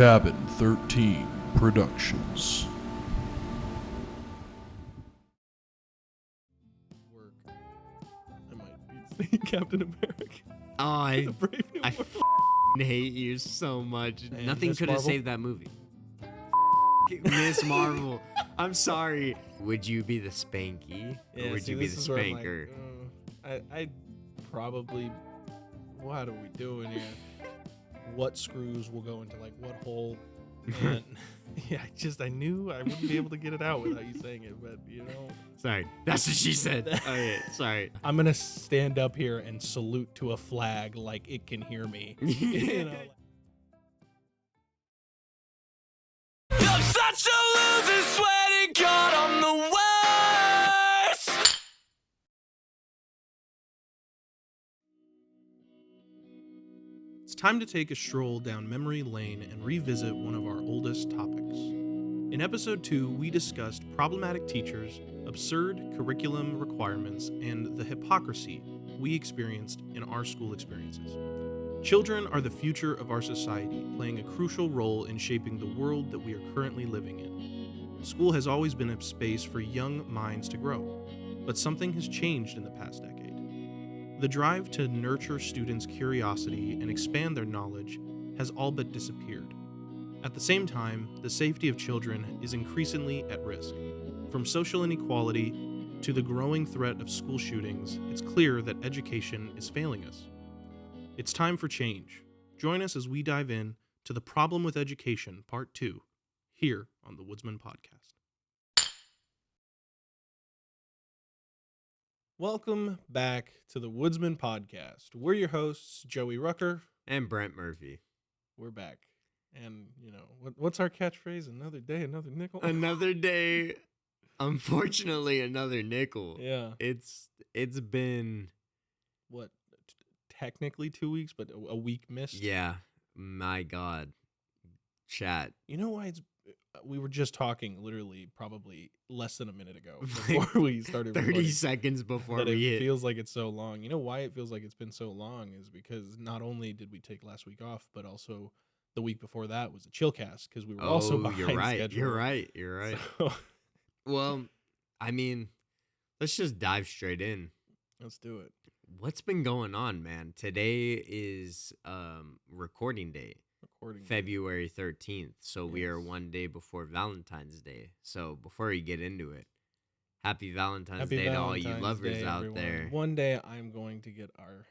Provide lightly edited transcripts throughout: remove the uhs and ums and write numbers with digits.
Cabin 13 Productions. Work. I might be Captain America. Oh, I Brave New World. hate you so much. And Nothing Miss could have Marvel? saved that movie. Miss Marvel. I'm sorry. Would you be the Spanky? Or would you be the Spanker? I probably. What are we doing here? What screws will go into like what hole? And yeah, I knew I wouldn't be able to get it out without you saying it, but you know. Sorry. That's what she said. Okay, sorry. I'm gonna stand up here and salute to a flag like it can hear me. You know. I'm such a loser, sweating God, I'm the worst. It's time to take a stroll down memory lane and revisit one of our oldest topics. In episode 2, we discussed problematic teachers, absurd curriculum requirements, and the hypocrisy we experienced in our school experiences. Children are the future of our society, playing a crucial role in shaping the world that we are currently living in. School has always been a space for young minds to grow, but something has changed in the past decade. The drive to nurture students' curiosity and expand their knowledge has all but disappeared. At the same time, the safety of children is increasingly at risk. From social inequality to the growing threat of school shootings, it's clear that education is failing us. It's time for change. Join us as we dive in to The Problem with Education, Part 2, here on the Woodsman Podcast. Welcome back to the Woodsman Podcast. We're your hosts, Joey Rucker. And Brent Murphy. We're back. And, you know, what's our catchphrase? Another day, another nickel? Another day. Unfortunately, another nickel. Yeah. It's been... What? Technically 2 weeks, but a week missed? Yeah. My God. Chat. You know why we were just talking literally probably less than a minute ago before we started 30 recording, seconds before that we it hit. feels like it's so long. You know why it feels like it's been so long is because not only did we take last week off, but also the week before that was a chill cast because we were also behind you're right. schedule. You're right. So, Well, I mean, let's just dive straight in. let's do it. What's been going on, man? Today is recording day. February 13th. So we are one day before Valentine's Day. So before we get into it, happy Valentine's Day to all you lovers out everyone. there. One day I'm going to get our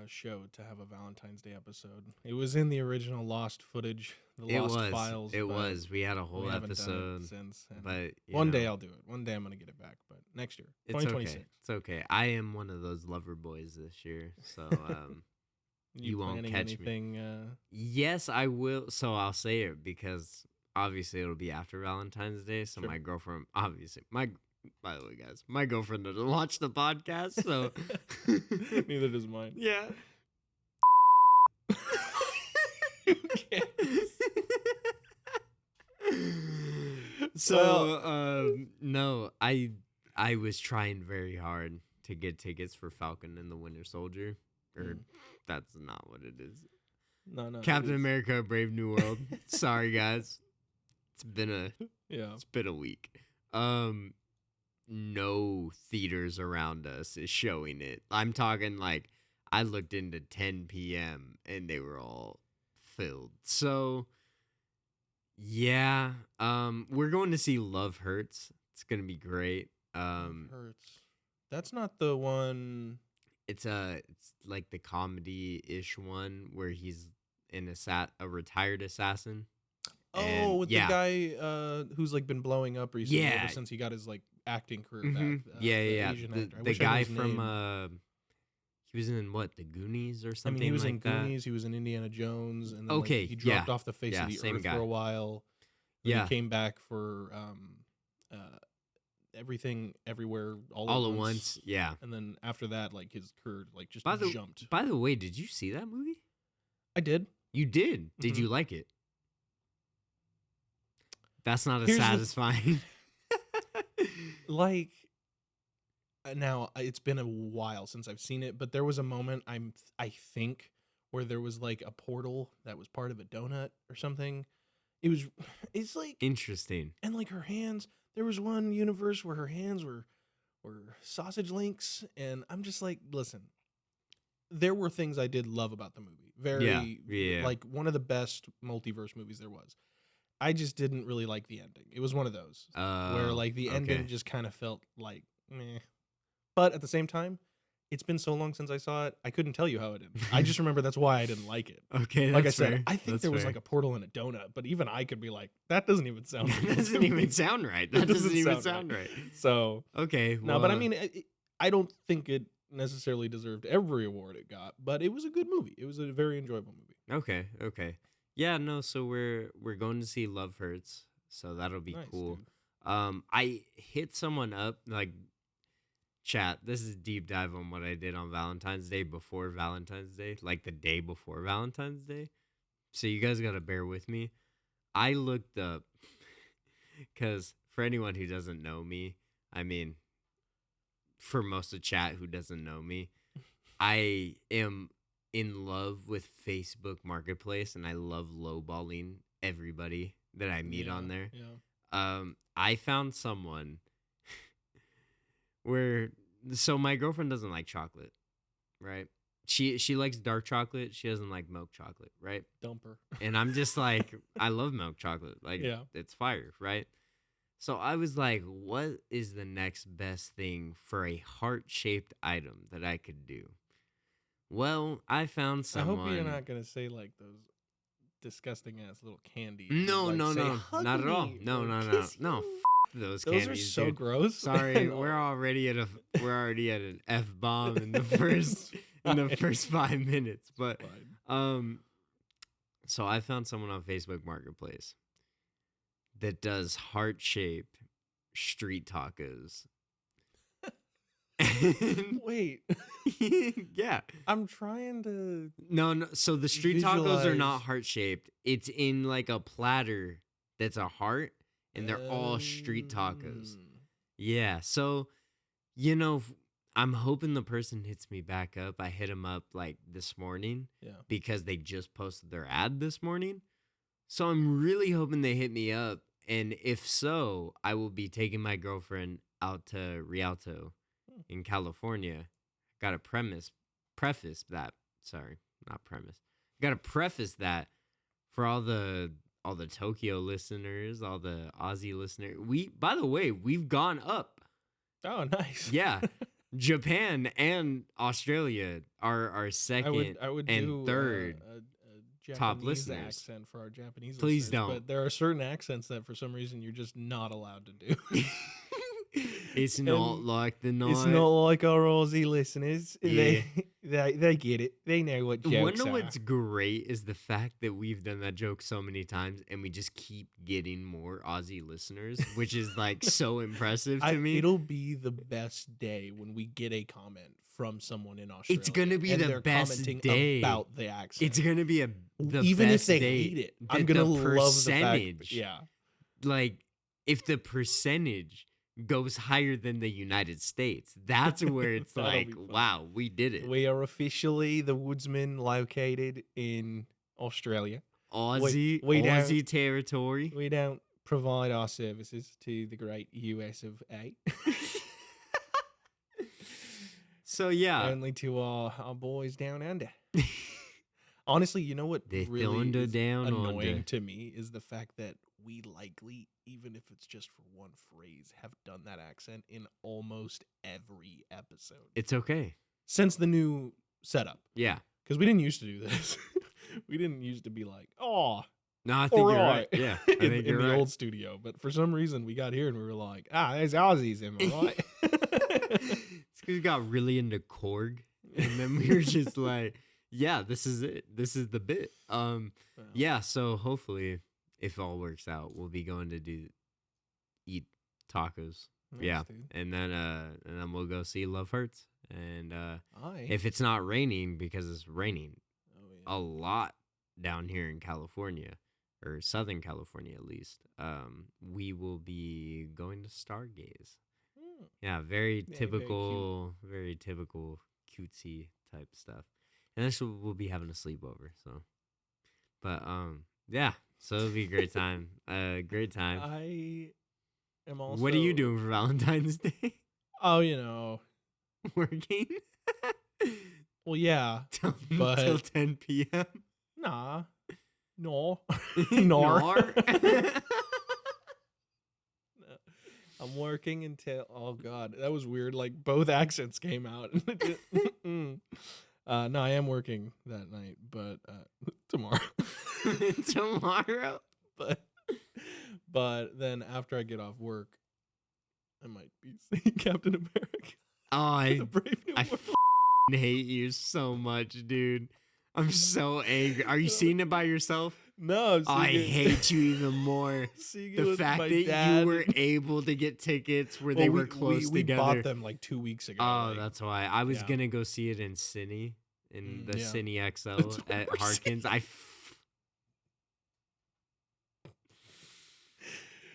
show to have a Valentine's Day episode. It was in the original lost footage, the lost files. It was. We had a we whole haven't episode done it since. And but one day I'll do it. One day I'm going to get it back, but next year, it's 2026. okay. It's okay. I am one of those lover boys this year. So you won't planning catch anything, me. Yes, I will. So I'll say it because obviously it'll be after Valentine's Day. So Sure. my girlfriend, obviously, by the way, guys, my girlfriend doesn't watch the podcast. So Neither does mine. yeah. So no, I was trying very hard to get tickets for Falcon and the Winter Soldier. Or that's not what it is. No. Captain America: Brave New World. Sorry, guys. It's been a week. No theaters around us is showing it. I'm talking like I looked into 10 p.m. and they were all filled. So yeah, we're going to see Love Hurts. It's gonna be great. Hurts. That's not the one. It's like the comedy-ish one where he's a retired assassin. Oh, with the guy who's like been blowing up recently Yeah. ever since he got his like acting career Mhm. back. Yeah. Asian actor. I The wish I knew guy his from name. he was in what, The Goonies or I something mean, he was like in that. Goonies. He was in Indiana Jones, and then Okay, he dropped yeah. off the face Yeah, of the same earth guy. for a while. Then Yeah. he came back for Everything, Everywhere, All at at once. Yeah. And then after that, like his career like just By the jumped. way, did you see that movie? I did. You did. Did Mhm. you like it? That's not as Here's the- satisfying. Like now it's been a while since I've seen it, but there was a moment I think where there was like a portal that was part of a donut or something. It's like, Interesting. and like her hands, there was one universe where her hands were sausage links, and I'm just like, listen, there were things I did love about the movie. Yeah. Like one of the best multiverse movies there was. I just didn't really like the ending. It was one of those where like the ending just kind of felt like meh. But at the same time, it's been so long since I saw it, I couldn't tell you how it ended. I just remember that's why I didn't like it. Okay, Like I that's said, fair. I think That's there was fair. like a portal in a donut, but even I could be like, that doesn't even sound That real doesn't to me. even sound right. It That doesn't doesn't even sound sound right. right. So Okay. no, Well, but I mean, I don't think it necessarily deserved every award it got, but it was a good movie. It was a very enjoyable movie. Okay. Yeah, no, so we're going to see Love Hurts, so that'll be Nice, cool. dude. I hit someone up, like, chat, this is a deep dive on what I did on Valentine's Day before Valentine's Day, like the day before Valentine's Day. So you guys got to bear with me. I looked up, because for anyone who doesn't know me, I mean, for most of chat who doesn't know me, I am in love with Facebook Marketplace, and I love lowballing everybody that I meet on there. Yeah. I found someone where, so my girlfriend doesn't like chocolate, right? She likes dark chocolate. She doesn't like milk chocolate, right? Dumper. And I'm just like, I love milk chocolate. Like, Yeah. it's fire, right? So I was like, what is the next best thing for a heart-shaped item that I could do? Well, I found someone. I hope you're not gonna say like those disgusting ass little candies. No, like, no, say, no, "Hug not at all. me," No, or no, no, "Kiss no. you." Those Those candies, are so dude. gross. Sorry, No. we're already at an F bomb in the first It's 5 minutes. But fine. so I found someone on Facebook Marketplace that does heart-shaped street tacos. Wait, Yeah. I'm trying to. No. So the street tacos are not Visualize. heart-shaped. It's in like a platter that's a heart, and they're all street tacos. Yeah. So, I'm hoping the person hits me back up. I hit them up like this morning Yeah. because they just posted their ad this morning. So I'm really hoping they hit me up. And if so, I will be taking my girlfriend out to Rialto in California. Got to preface that. Sorry, not premise. Got to preface that for all the Tokyo listeners, all the Aussie listeners. By the way, we've gone up. Oh, nice. Yeah. Japan and Australia are our second I would and do third. a top Japanese listeners. accent for our Japanese Please listeners, don't. But there are certain accents that for some reason you're just not allowed to do. It's not And like the night. It's not like our Aussie listeners. Yeah. They get it. They know what jokes Wanna are. what's great is the fact that we've done that joke so many times and we just keep getting more Aussie listeners, which is like so impressive to me. It'll be the best day when we get a comment from someone in Australia. It's gonna be and the they're best commenting day. about the accent. It's gonna be the Even if best they day hate it, that I'm gonna the love the percentage. fact. Yeah, Like if the percentage goes higher than the United States, that's where it's That'll like, be fun. wow, we did it. we are officially the woodsmen located in Australia. Aussie we don't- Aussie territory. We don't provide our services to the great US of A. So yeah, Only to our boys down under. Honestly, you know what The really thunder is down annoying under. to me is the fact that we likely, even if it's just for one phrase, have done that accent in almost every episode it's okay. since the new setup. Yeah. Because we didn't used to do this. We didn't used to be like, oh, No, I think all you're right. right. Yeah, I think in you're the right. old studio. But for some reason, we got here and we were like, there's Aussies, am I right? It's 'cause we got really into Korg, and then we were just like, yeah, this is it. This is the bit. Yeah. So hopefully, if all works out, we'll be going to eat tacos. Nice, Yeah, dude. and then we'll go see Love Hurts. And Aye. if it's not raining, because it's raining Oh, yeah. a lot down here in California, or Southern California at least, we will be going to Stargaze. Yeah, very very typical, very typical cutesy type stuff. And then we'll be having a sleepover. So, but yeah. So it'll be a great time. Great time. I am also. What are you doing for Valentine's Day? Oh, you know. Working. Well, yeah. But Till 10 p.m. nah. No. Nor. I'm working until. Oh God, that was weird. Like both accents came out. No, I am working that night, but tomorrow. Tomorrow. But then after I get off work, I might be seeing Captain America. Oh, The Brave New I World. hate you so much, dude. I'm so angry. Are you seeing it by yourself? No, I'm I seeing it- hate you even more. seeing it The with fact my that dad. you were able to get tickets where they Well, were close we together. bought them like 2 weeks ago. Oh, like, that's why. I was yeah. gonna go see it in Cine, in the yeah. Cine XL That's what at we're Harkins.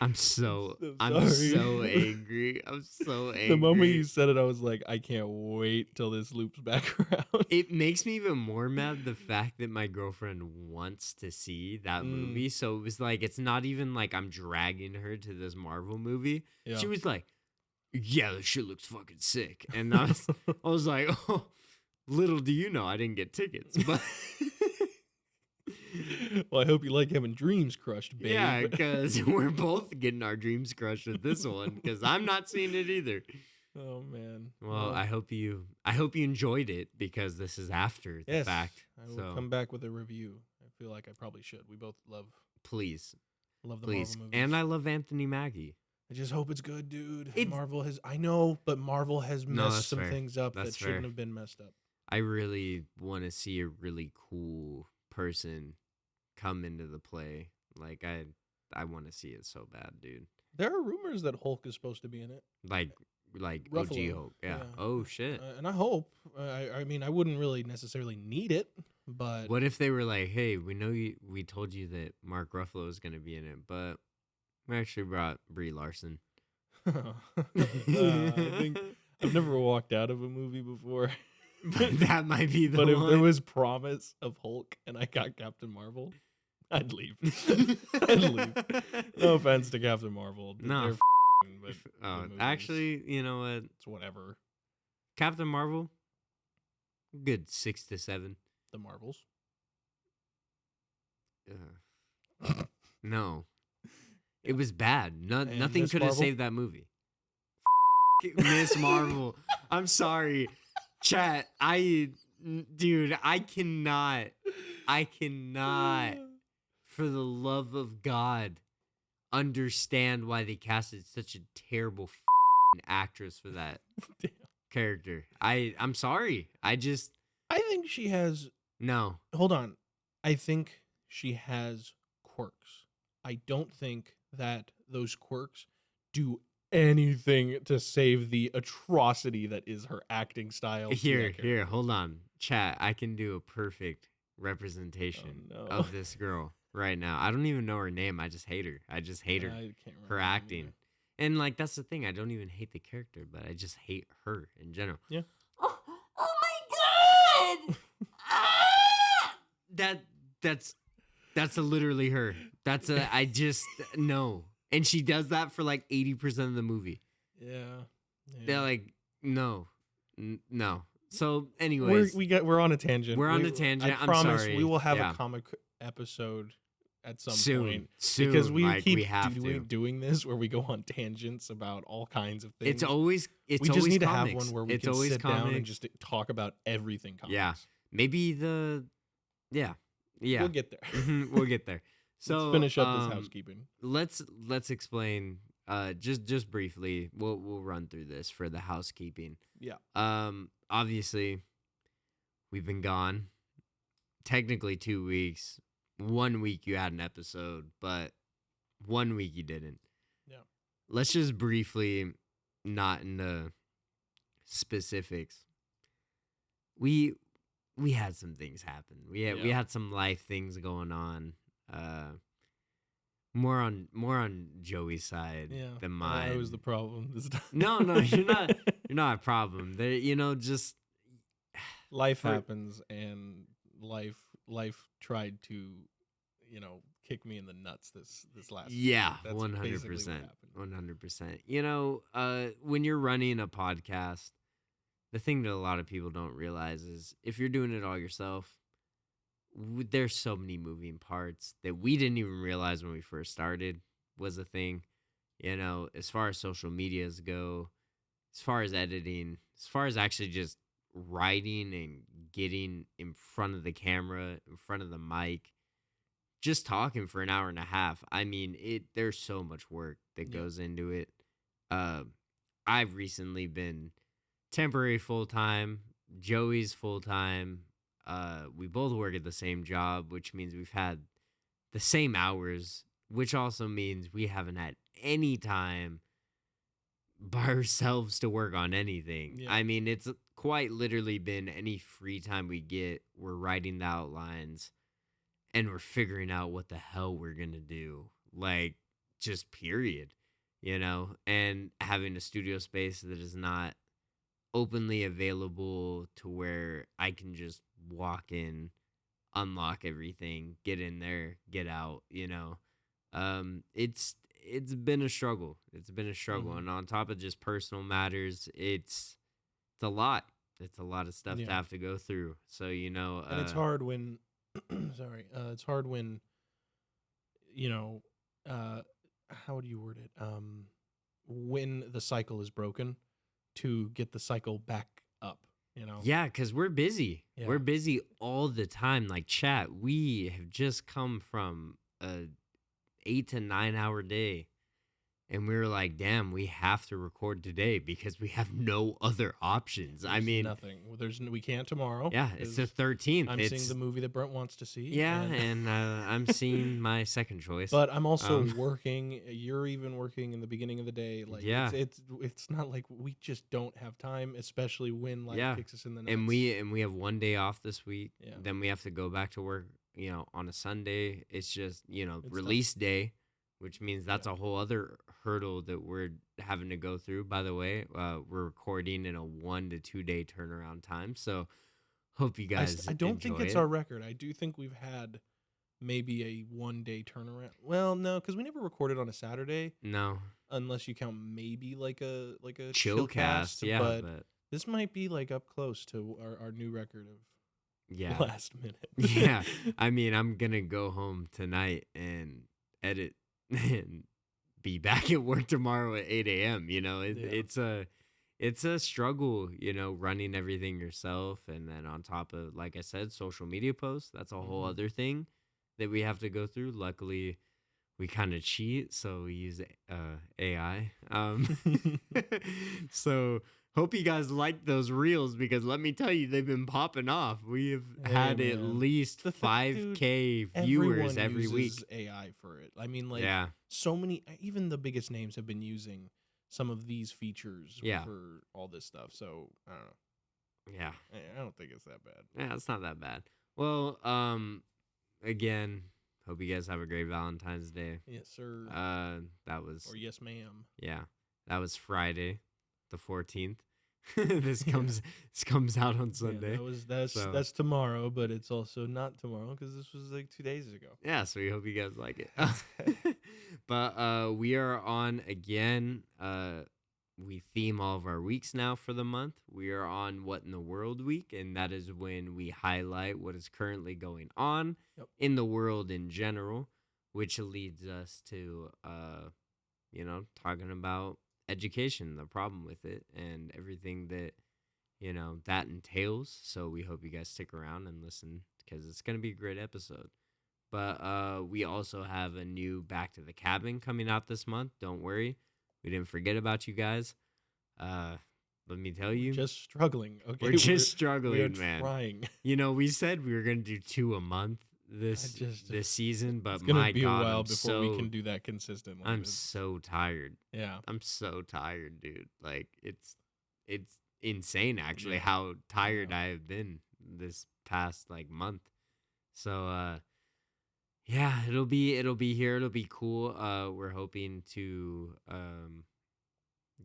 I'm so I'm so angry. I'm so angry. The moment you said it, I was like, I can't wait till this loops back around. It makes me even more mad the fact that my girlfriend wants to see that movie. So it was like, it's not even like I'm dragging her to this Marvel movie. Yeah. She was like, yeah, this shit looks fucking sick. And I was like, oh, little do you know, I didn't get tickets. But Well, I hope you like having dreams crushed, babe. yeah, because we're both getting our dreams crushed with this one because I'm not seeing it either. Oh man. Well, I hope you enjoyed it because this is after the yes, fact. I will So come back with a review. I feel like I probably should. We both love please, the please, Marvel movies. and I love Anthony Mackie. I just hope it's good, dude. It's- Marvel has. I know, but Marvel has No, messed that's some fair. things up That's that shouldn't fair. have been messed up. I really want to see a really cool person come into the play. Like I want to see it so bad, dude. There are rumors that Hulk is supposed to be in it. Like OG Ruffalo, Hulk. Yeah. yeah. Oh shit. And I hope. I mean, I wouldn't really necessarily need it, but What if they were like, "Hey, we know we told you that Mark Ruffalo is going to be in it, but we actually brought Brie Larson." I think I've never walked out of a movie before. That might be the But if one. there was promise of Hulk and I got Captain Marvel, I'd leave. I'd leave. No offense to Captain Marvel. No. They're but Oh, the movies, actually, you know what? it's whatever. Captain Marvel, good 6 to 7. The Marvels. No, it was bad. And Nothing Miss could have Marvel? saved that movie. Miss Marvel. I'm sorry, chat. Dude, I cannot. For the love of God, understand why they casted such a terrible actress for that Damn. character. I'm sorry. I think she has. No. Hold on. I think she has quirks. I don't think that those quirks do anything to save the atrocity that is her acting style. to that Here, character. hold on. Chat, I can do a perfect representation Oh, no. of this girl right now. I don't even know her name. I just hate her. I just hate her. I can't remember Her her name acting. either. And like that's the thing. I don't even hate the character, but I just hate her in general. Yeah. Oh my god! That's literally her. I just no. And she does that for like 80% of the movie. Yeah. They're like, no. No. So anyways, we're on a tangent. We're on a tangent. I I'm promise sorry. we will have Yeah. a comic episode at some soon, point. soon, Because we Mike, keep we have doing this where we go on tangents about all kinds of things. It's always we just always need to comics. have one where we it's can always sit down and comics. just talk about everything comics. Yeah. Maybe yeah. We'll get there. We'll get there. So Let's finish up this housekeeping. Let's explain just briefly. We'll run through this for the housekeeping. Yeah. Obviously we've been gone technically 2 weeks. 1 week you had an episode, but 1 week you didn't. Yeah. Let's just briefly, not in the specifics. We had some things happen. We had some life things going on. More on Joey's side than mine. That was the problem this time. No, you're not a problem. There, just life For- happens, and life tried to, kick me in the nuts this last week. Yeah, That's basically what 100%. happened. 100%. When you're running a podcast, the thing that a lot of people don't realize is if you're doing it all yourself, there's so many moving parts that we didn't even realize when we first started was a thing. As far as social medias go, as far as editing, as far as actually just writing and getting in front of the camera, in front of the mic, just talking for an hour and a half. I mean, there's so much work that Yeah. goes into it. Uh, I've recently been temporary full time. Joey's full time. We both work at the same job, which means we've had the same hours, which also means we haven't had any time by ourselves to work on anything. Yeah. I mean, it's quite literally been any free time we get, we're writing the outlines and we're figuring out what the hell we're going to do. Like, just period, and having a studio space that is not openly available to where I can just walk in, unlock everything, get in there, get out. It's been a struggle. It's been a struggle. Mhm. And on top of just personal matters, it's a lot. It's a lot of stuff to Yeah. have to go through. So, And it's hard when, sorry, it's hard when, how would you word it? When the cycle is broken, to get the cycle back up. Yeah, because we're busy. Yeah. We're busy all the time. Like, chat, we have just come from a 8 to 9 hour day. And we were like, damn, we have to record today because we have no other options. I There's mean, nothing. Well, we can't tomorrow. yeah, it's the 'cause 13th. I'm it's seeing the movie that Brent wants to see. Yeah, and I'm seeing my second choice. But I'm also Um, working. You're even working in the beginning of the day. Like, Yeah. it's not like we just don't have time, especially when life Yeah. kicks us in the nuts. and we have one day off this week. Yeah. Then we have to go back to work, on a Sunday. It's just, tough. release day, which means that's Yeah. a whole other hurdle that we're having to go through. By the way, we're recording in a 1 to 2 day turnaround time. So hope you guys I don't think enjoy it's it. our record. I do think we've had maybe a 1 day turnaround. Well, no, because we never recorded on a Saturday, No. unless you count maybe like a Chillcast, yeah, But this might be like up close to our new record of yeah. last minute. Yeah, I mean, I'm gonna go home tonight and edit and be back at work tomorrow at 8 a.m. It's a struggle, running everything yourself, and then on top of, like I said, social media posts. That's a whole Mhm. other thing that we have to go through. Luckily, we kind of cheat, so we use AI. So hope you guys like those reels because let me tell you, they've been popping off. We have Hey, had at man. least The thi- 5K Everyone viewers every week. uses AI for it. I mean, like, Yeah, so many, even the biggest names have been using some of these features Yeah. for all this stuff. So I don't know. yeah, I don't think it's that bad. yeah. It's not that bad. Well, again, hope you guys have a great Valentine's Day. Yes, sir. That was Or yes, ma'am. yeah, that was Friday, the 14th. This comes out on Sunday. Yeah, So- that's tomorrow, but it's also not tomorrow because this was like 2 days ago. Yeah, so we hope you guys like it. But we are on again. We theme all of our weeks now for the month. We are on What in the World Week, and that is when we highlight what is currently going on Yep. in the world in general, which leads us to talking about education, the problem with it, and everything that that entails. So we hope you guys stick around and listen because it's gonna be a great episode. But we also have a new Back to the Cabin coming out this month. Don't worry, we didn't forget about you guys. Let me tell you, Just struggling. Okay, we're just struggling, we are man. trying. We said we were gonna do 2 a month this season, but It's gonna my be God, a while I'm before we can do that consistently. I'm It's- so tired. yeah. I'm so tired, dude. Like it's insane actually Yeah. how tired Yeah. I have been this past like month. So yeah, it'll be here. It'll be cool. We're hoping to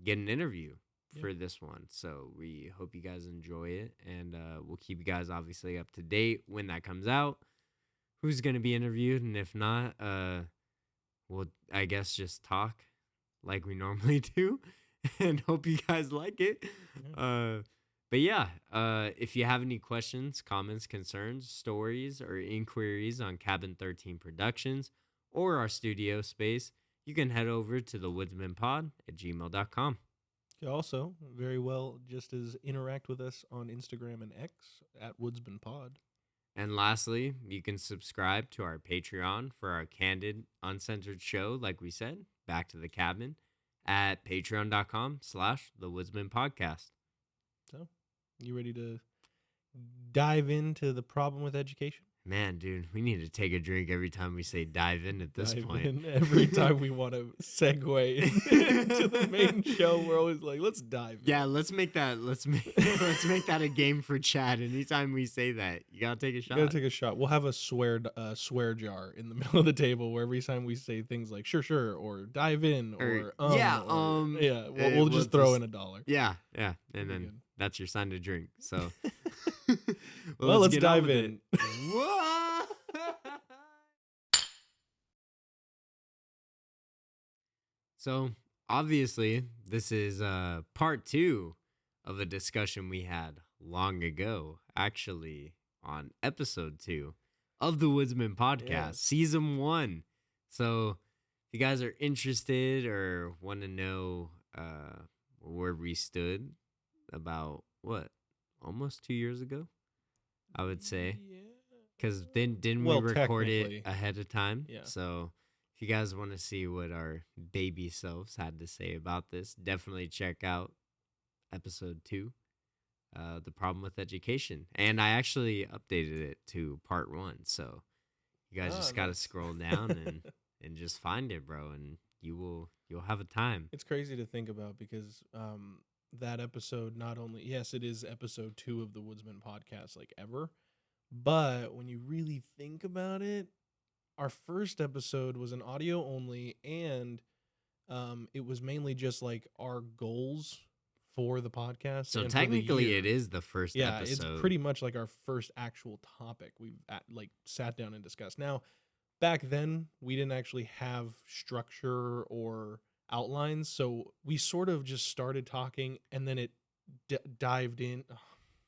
get an interview for this one. So we hope you guys enjoy it, and we'll keep you guys obviously up to date when that comes out. Who's gonna be interviewed, and if not, we'll I guess just talk like we normally do, and hope you guys like it. But yeah, if you have any questions, comments, concerns, stories, or inquiries on Cabin 13 Productions or our studio space, you can head over to thewoodsmanpod@gmail.com. You can also very well just as interact with us on Instagram and X at WoodsmanPod. And lastly, you can subscribe to our Patreon for our candid, uncensored show, like we said, Back to the Cabin, at patreon.com/thewoodsmanpodcast. So, you ready to dive into the problem with education? Man, dude, we need to take a drink every time we say dive in at this point. Every time we want to segue into the main show, we're always like, let's dive in. Yeah, let's make that a game for Chad. Anytime we say that, you gotta take a shot. You gotta take a shot. We'll have a swear jar in the middle of the table where every time we say things like sure, or dive in, or we'll just throw in $1. Yeah, and then that's your sign to drink. So, well, let's dive in. So, obviously, this is part 2 of a discussion we had long ago, actually, on episode 2 of the Woodsman Podcast, season 1. So, if you guys are interested or want to know where we stood about, almost 2 years ago, I would say. Because didn't we record it ahead of time? Yeah. So if you guys want to see what our baby selves had to say about this, definitely check out episode 2, The Problem with Education. And I actually updated it to part 1. So you guys just got to scroll down and just find it, bro. And you'll have a time. It's crazy to think about because that episode not only, yes, it is episode 2 of the Woodsman Podcast, like ever. But when you really think about it, our first episode was an audio only, and it was mainly just like our goals for the podcast. So technically, it is the first episode. Yeah, it's pretty much like our first actual topic we've sat down and discussed. Now, back then, we didn't actually have structure or outlines, so we sort of just started talking, and then it dived in.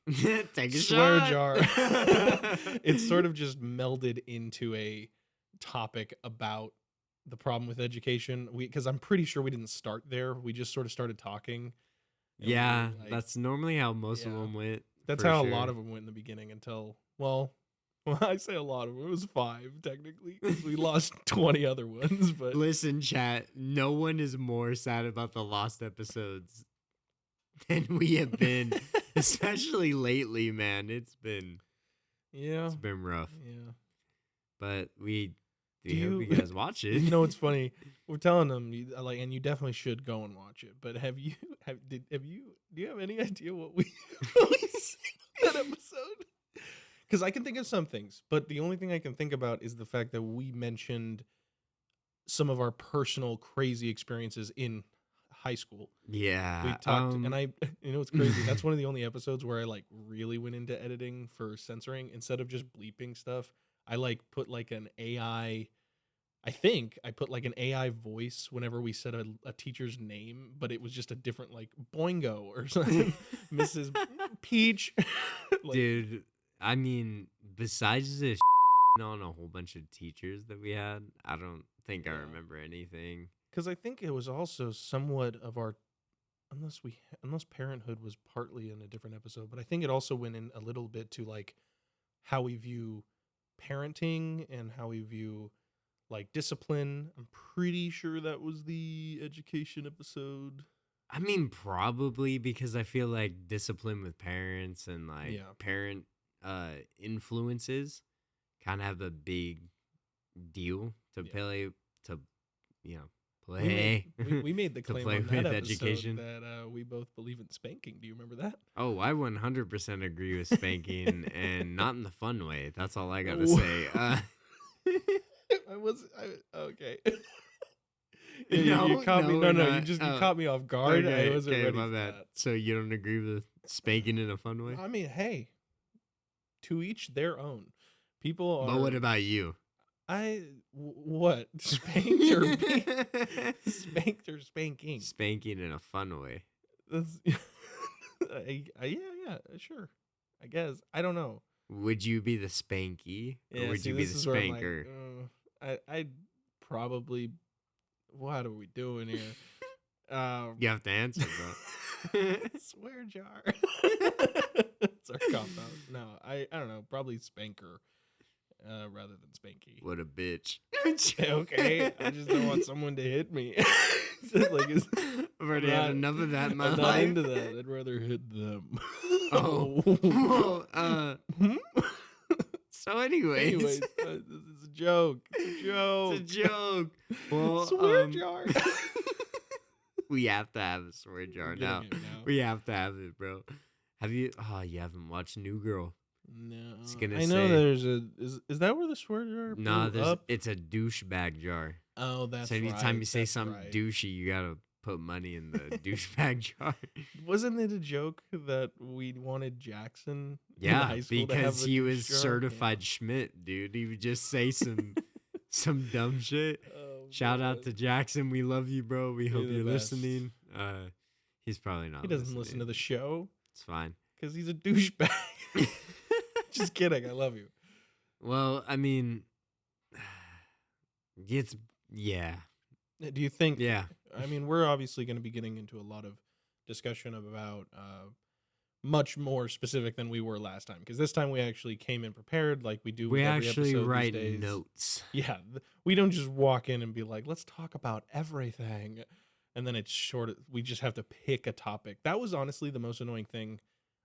Take a swear shot. jar. It sort of just melded into a topic about the problem with education. Because I'm pretty sure we didn't start there. We just sort of started talking. Yeah, that's normally how most of them went. That's how a lot of them went in the beginning until, well, I say a lot of them. It was 5 technically. 'Cause we lost 20 other ones. But listen, chat. No one is more sad about the lost episodes than we have been, especially lately, man. It's been rough. Yeah. But we hope you guys watch it. You know, it's funny. We're telling them and you definitely should go and watch it. But do you have any idea what we said in that episode? Because I can think of some things, but the only thing I can think about is the fact that we mentioned some of our personal crazy experiences in high school. Yeah. We talked, and it's crazy. That's one of the only episodes where I really went into editing for censoring instead of just bleeping stuff. I put an AI. I think I put an AI voice whenever we said a teacher's name, but it was just a different Boingo or something. Mrs. Peach. Dude, I mean, besides this on a whole bunch of teachers that we had, I don't think I remember anything. Because I think it was also somewhat of our, unless parenthood was partly in a different episode, but I think it also went in a little bit to how we view parenting and how we view discipline. I'm pretty sure that was the education episode. I mean, probably, because I feel like discipline with parents and parent influences kind of have a big deal to play. We made the claim on that episode education. That we both believe in spanking. Do you remember that? Oh, I 100% agree with spanking, and not in the fun way. That's all I gotta say. Okay. You caught me. No, No, we're no, not. you Oh, caught me off guard. I okay, wasn't okay, ready my for bad. that. So you don't agree with spanking in a fun way? I mean, hey, to each their own. People are. But what about you? What spanked or spanked or spanking? Spanking in a fun way. That's, yeah, sure. I guess I don't know. Would you be the spanky, or Yeah, would see, you be this the is where I'm like, spanker? I'd probably. What are we doing here? You have to answer, bro. Swear jar. It's our cop out. No, I don't know. Probably spanker, rather than spanky. What a bitch. Okay, I just don't want someone to hit me. Like, I've already had enough of that in my I'm not life. into that. I'd rather hit them. Oh. Well, so anyways. Anyways, it's a joke. It's a joke. It's a joke. Well, Swear jar. we have to have a swear jar now. We have to have it, bro. Have you? Oh, you haven't watched New Girl? No, I know there's a. Is that where the swear jar? No, blew up? it's a douchebag jar. Oh, that's so anytime right, you say that's something right. douchey, you gotta put money in the douchebag jar. Wasn't it a joke that we wanted Jackson? in Yeah, high school to have because a he douche was jar? certified Schmidt, dude. He would just say some dumb shit. Oh, Shout man. out to Jackson. We love you, bro. We hope the you're best. listening. He's probably not. He doesn't listen to the show It's fine. because he's a douchebag. Just kidding. I love you. Well, I mean, it's yeah. Do you think? Yeah. I mean, we're obviously going to be getting into a lot of discussion about much more specific than we were last time, because this time we actually came in prepared, like we do. We with every actually episode write these days. notes. Yeah, we don't just walk in and be like, "Let's talk about everything," and then it's short. We just have to pick a topic. That was honestly the most annoying thing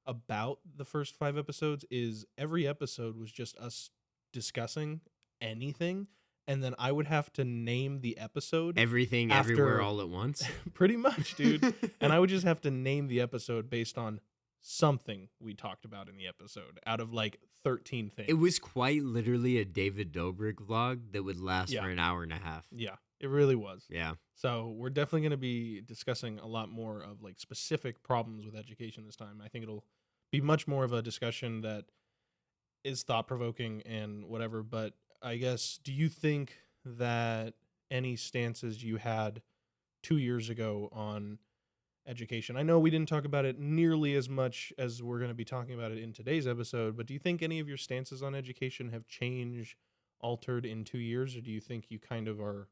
about the first 5 episodes. Is every episode was just us discussing anything, and then I would have to name the episode. Everything, After- everywhere, all at once. Pretty much, dude. And I would just have to name the episode based on something we talked about in the episode out of like 13 things. It was quite literally a David Dobrik vlog that would last Yeah. for an hour and a half. Yeah, it really was. Yeah. So we're definitely going to be discussing a lot more of like specific problems with education this time. I think it'll be much more of a discussion that is thought-provoking and whatever. But I guess, do you think that any stances you had 2 years ago on education? I know we didn't talk about it nearly as much as we're going to be talking about it in today's episode, but do you think any of your stances on education have changed, altered in 2 years, or do you think you kind of are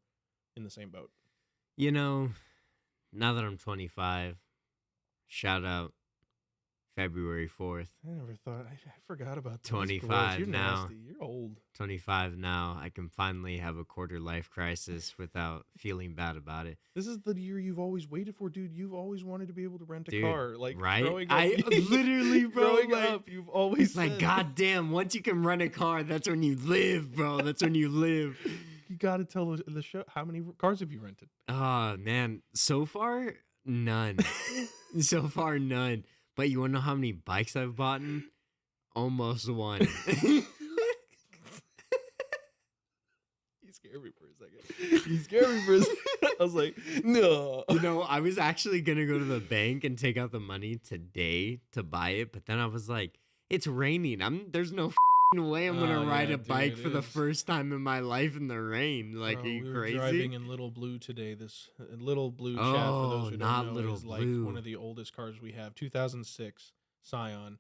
in the same boat? You know, now that I'm 25, shout out February 4th. I never thought. I forgot about that. 25 You're now. nasty. You're old. 25 now. I can finally have a quarter life crisis without feeling bad about it. This is the year you've always waited for, dude. You've always wanted to be able to rent a Dude, car. Like, right? growing up, I literally, bro, growing like- up, you've always Like, said, goddamn, once you can rent a car, that's when you live, bro. That's when you live. You got to tell the show, how many cars have you rented? Oh, man. So far, none. So far, none. But you want to know how many bikes I've bought? Almost one. You scared me for a second. You scared me for a second. I was like, no. You know, I was actually going to go to the bank and take out the money today to buy it. But then I was like, it's raining. There's no way I'm going to Oh, ride yeah, a bike dude, for it the is. first time in my life in the rain. Like, Bro, are you we were crazy? driving in Little Blue today. This Little Blue chat, for Oh, those who not don't know, Little is like Blue. one of the oldest cars we have. 2006 Scion.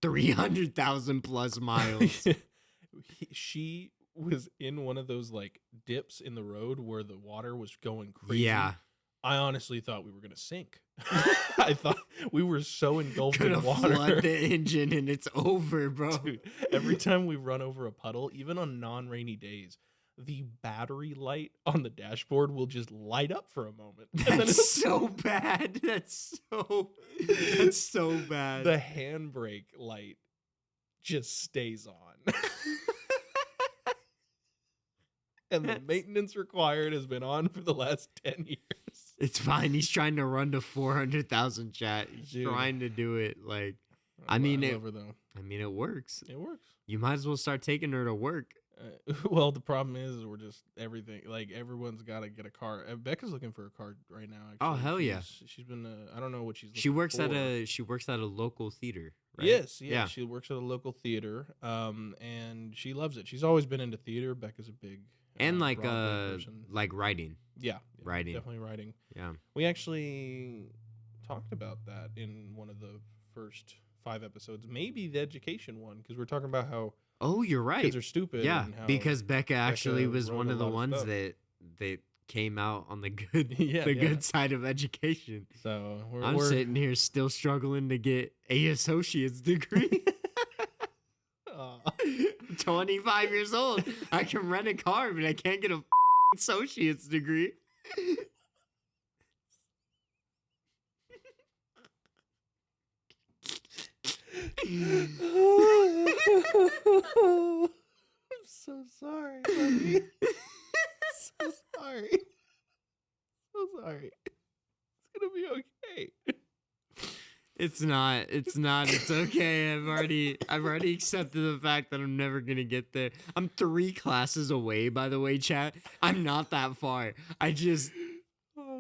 300,000 plus miles. She was in one of those like dips in the road where the water was going crazy. Yeah. I honestly thought we were gonna sink. I thought we were so engulfed Gonna in water. flood the engine and it's over, bro. Dude, every time we run over a puddle, even on non-rainy days, the battery light on the dashboard will just light up for a moment. And then That's so bad. That's so bad. the handbrake light just stays on. And the maintenance required has been on for the last 10 years. It's fine. He's trying to run to 400,000 chat. He's Dude. trying to do it. Like, I mean, love it- her though. I mean, it works. It works. You might as well start taking her to work. Well, the problem is we're just everything. Like everyone's got to get a car. Becca's looking for a car right now. Actually, Oh, hell yeah. She's been. I don't know what she's. She looking works at for. she works at a local theater, right? Yes, Yeah. she works at a local theater. And she loves it. She's always been into theater. Becca's a big And Broadway person. like writing. Yeah, Writing. definitely writing. Yeah. We actually talked about that in one of the first 5 episodes, maybe the education one, because we're talking about how Oh, you're right. kids are stupid. Yeah, and how because Becca actually was wrote one a of the lot of ones stuff. that came out on the good Yeah, the yeah. good side of education. So I'm sitting here still struggling to get a associate's degree. Aw. 25 years old. I can rent a car, but I can't get a associate's degree. I'm so sorry, buddy. So sorry. So sorry. It's gonna be okay. It's not. It's okay. I've already accepted the fact that I'm never gonna get there. I'm 3 classes away, by the way, chat. I'm not that far. I just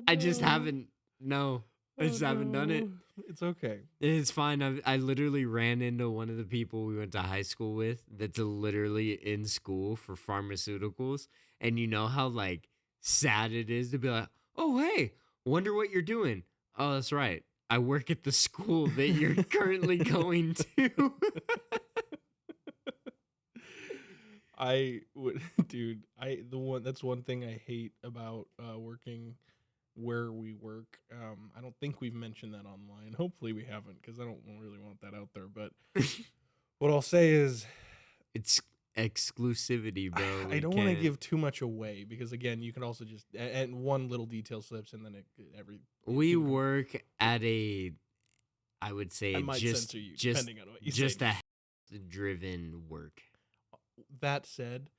haven't. No, I just haven't done it. It's okay. It's fine. I literally ran into one of the people we went to high school with that's literally in school for pharmaceuticals. And you know how like sad it is to be like, oh, hey, wonder what you're doing. Oh, that's right. I work at the school that you're currently going to. I would, dude. That's one thing I hate about working where we work. I don't think we've mentioned that online. Hopefully we haven't, because I don't really want that out there. But what I'll say is, It's exclusivity, bro. I don't want to give too much away, because again, you can also just and one little detail slips, and then We you know, work at a, I would say, I might just censor you just depending on what you just say. a driven work. That said,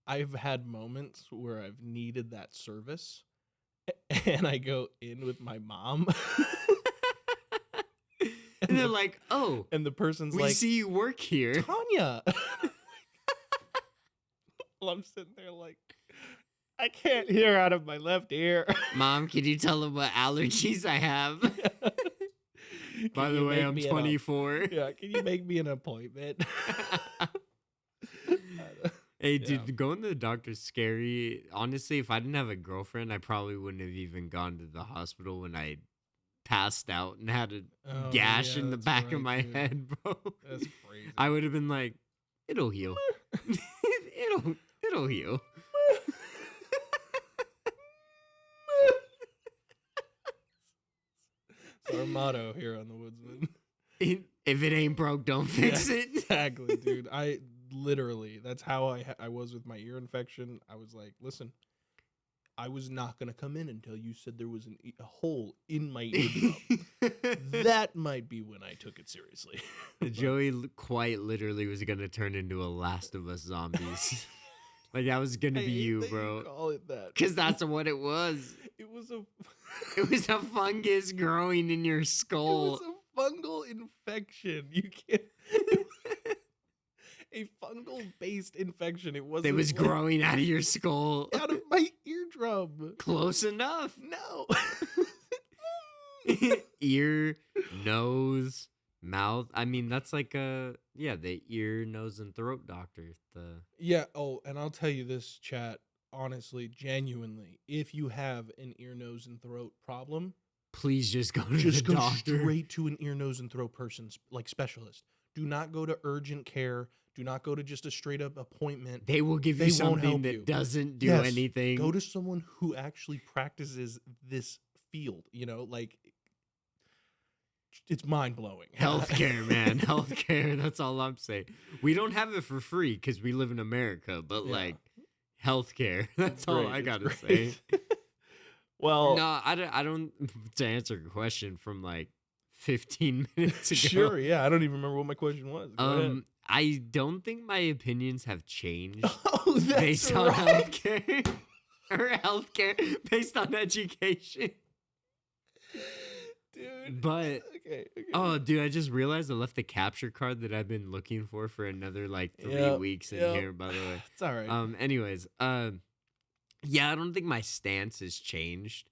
I've had moments where I've needed that service, and I go in with my mom. And they're like, oh, And the person's we like, see you work here. Tanya. Well, I'm sitting there like, I can't hear out of my left ear. Mom, can you tell them what allergies I have? By Can the you way, make I'm me 24. Yeah, can you make me an appointment? Hey, Yeah. dude, going to the doctor's scary. Honestly, if I didn't have a girlfriend, I probably wouldn't have even gone to the hospital when I passed out and had a Oh, gash yeah, in the that's back right, of my dude. head, bro. That's crazy. I would have been like, it'll heal. it'll heal. It's our motto here on the Woodsman. If it ain't broke, don't fix Yeah, it. Exactly, dude. I literally, that's how I was with my ear infection. I was like, listen, I was not going to come in until you said there was a hole in my eardrum. That might be when I took it seriously. Joey quite literally was gonna turn into a Last of Us zombies. Like that was gonna I be hate you, that bro. call it that. Cause that's what it was. It was a It was a fungus growing in your it skull. was a fungal infection. You can't a fungal based infection. It wasn't It was like, growing out of your skull. out of my eardrum. Close enough. No. Ear, nose, mouth. I mean, that's like the ear, nose, and throat doctor. Yeah. Oh, and I'll tell you this, chat. Honestly, genuinely, if you have an ear, nose, and throat problem, Please just go to just the go doctor. straight to an ear, nose, and throat person, like specialist. Do not go to urgent care. Do not go to just a straight up appointment. They will give They you won't something help that you. doesn't do Yes, anything. Go to someone who actually practices this field. You know, like it's mind blowing. Healthcare, man. Healthcare. That's all I'm saying. We don't have it for free because we live in America, but Yeah. like healthcare. That's all I It's gotta say. great. Well, No, I don't. To answer your question from like 15 minutes ago. sure. Yeah, I don't even remember what my question was. Go ahead. I don't think my opinions have changed Oh, that's based on right. healthcare or healthcare based on education. Dude. But Okay, Okay. Oh, dude, I just realized I left the capture card that I've been looking for another like 3 weeks in here, by the way. It's all right. Anyways, yeah, I don't think my stance has changed.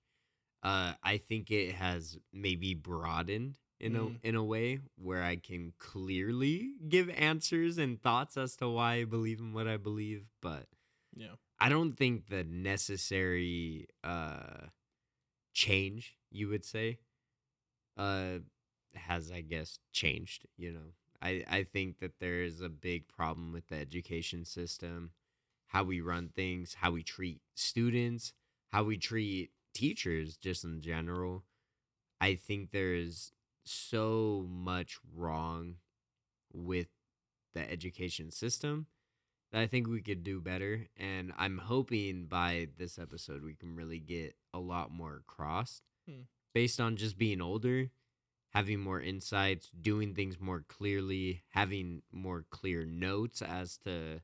I think it has maybe broadened in a way where I can clearly give answers and thoughts as to why I believe in what I believe, but Yeah. I don't think the necessary change, you would say, uh has, I guess, changed. I think that there is a big problem with the education system, how we run things, how we treat students, how we treat teachers just in general. I think there is so much wrong with the education system that I think we could do better. And I'm hoping by this episode we can really get a lot more across based on just being older, having more insights, doing things more clearly, having more clear notes as to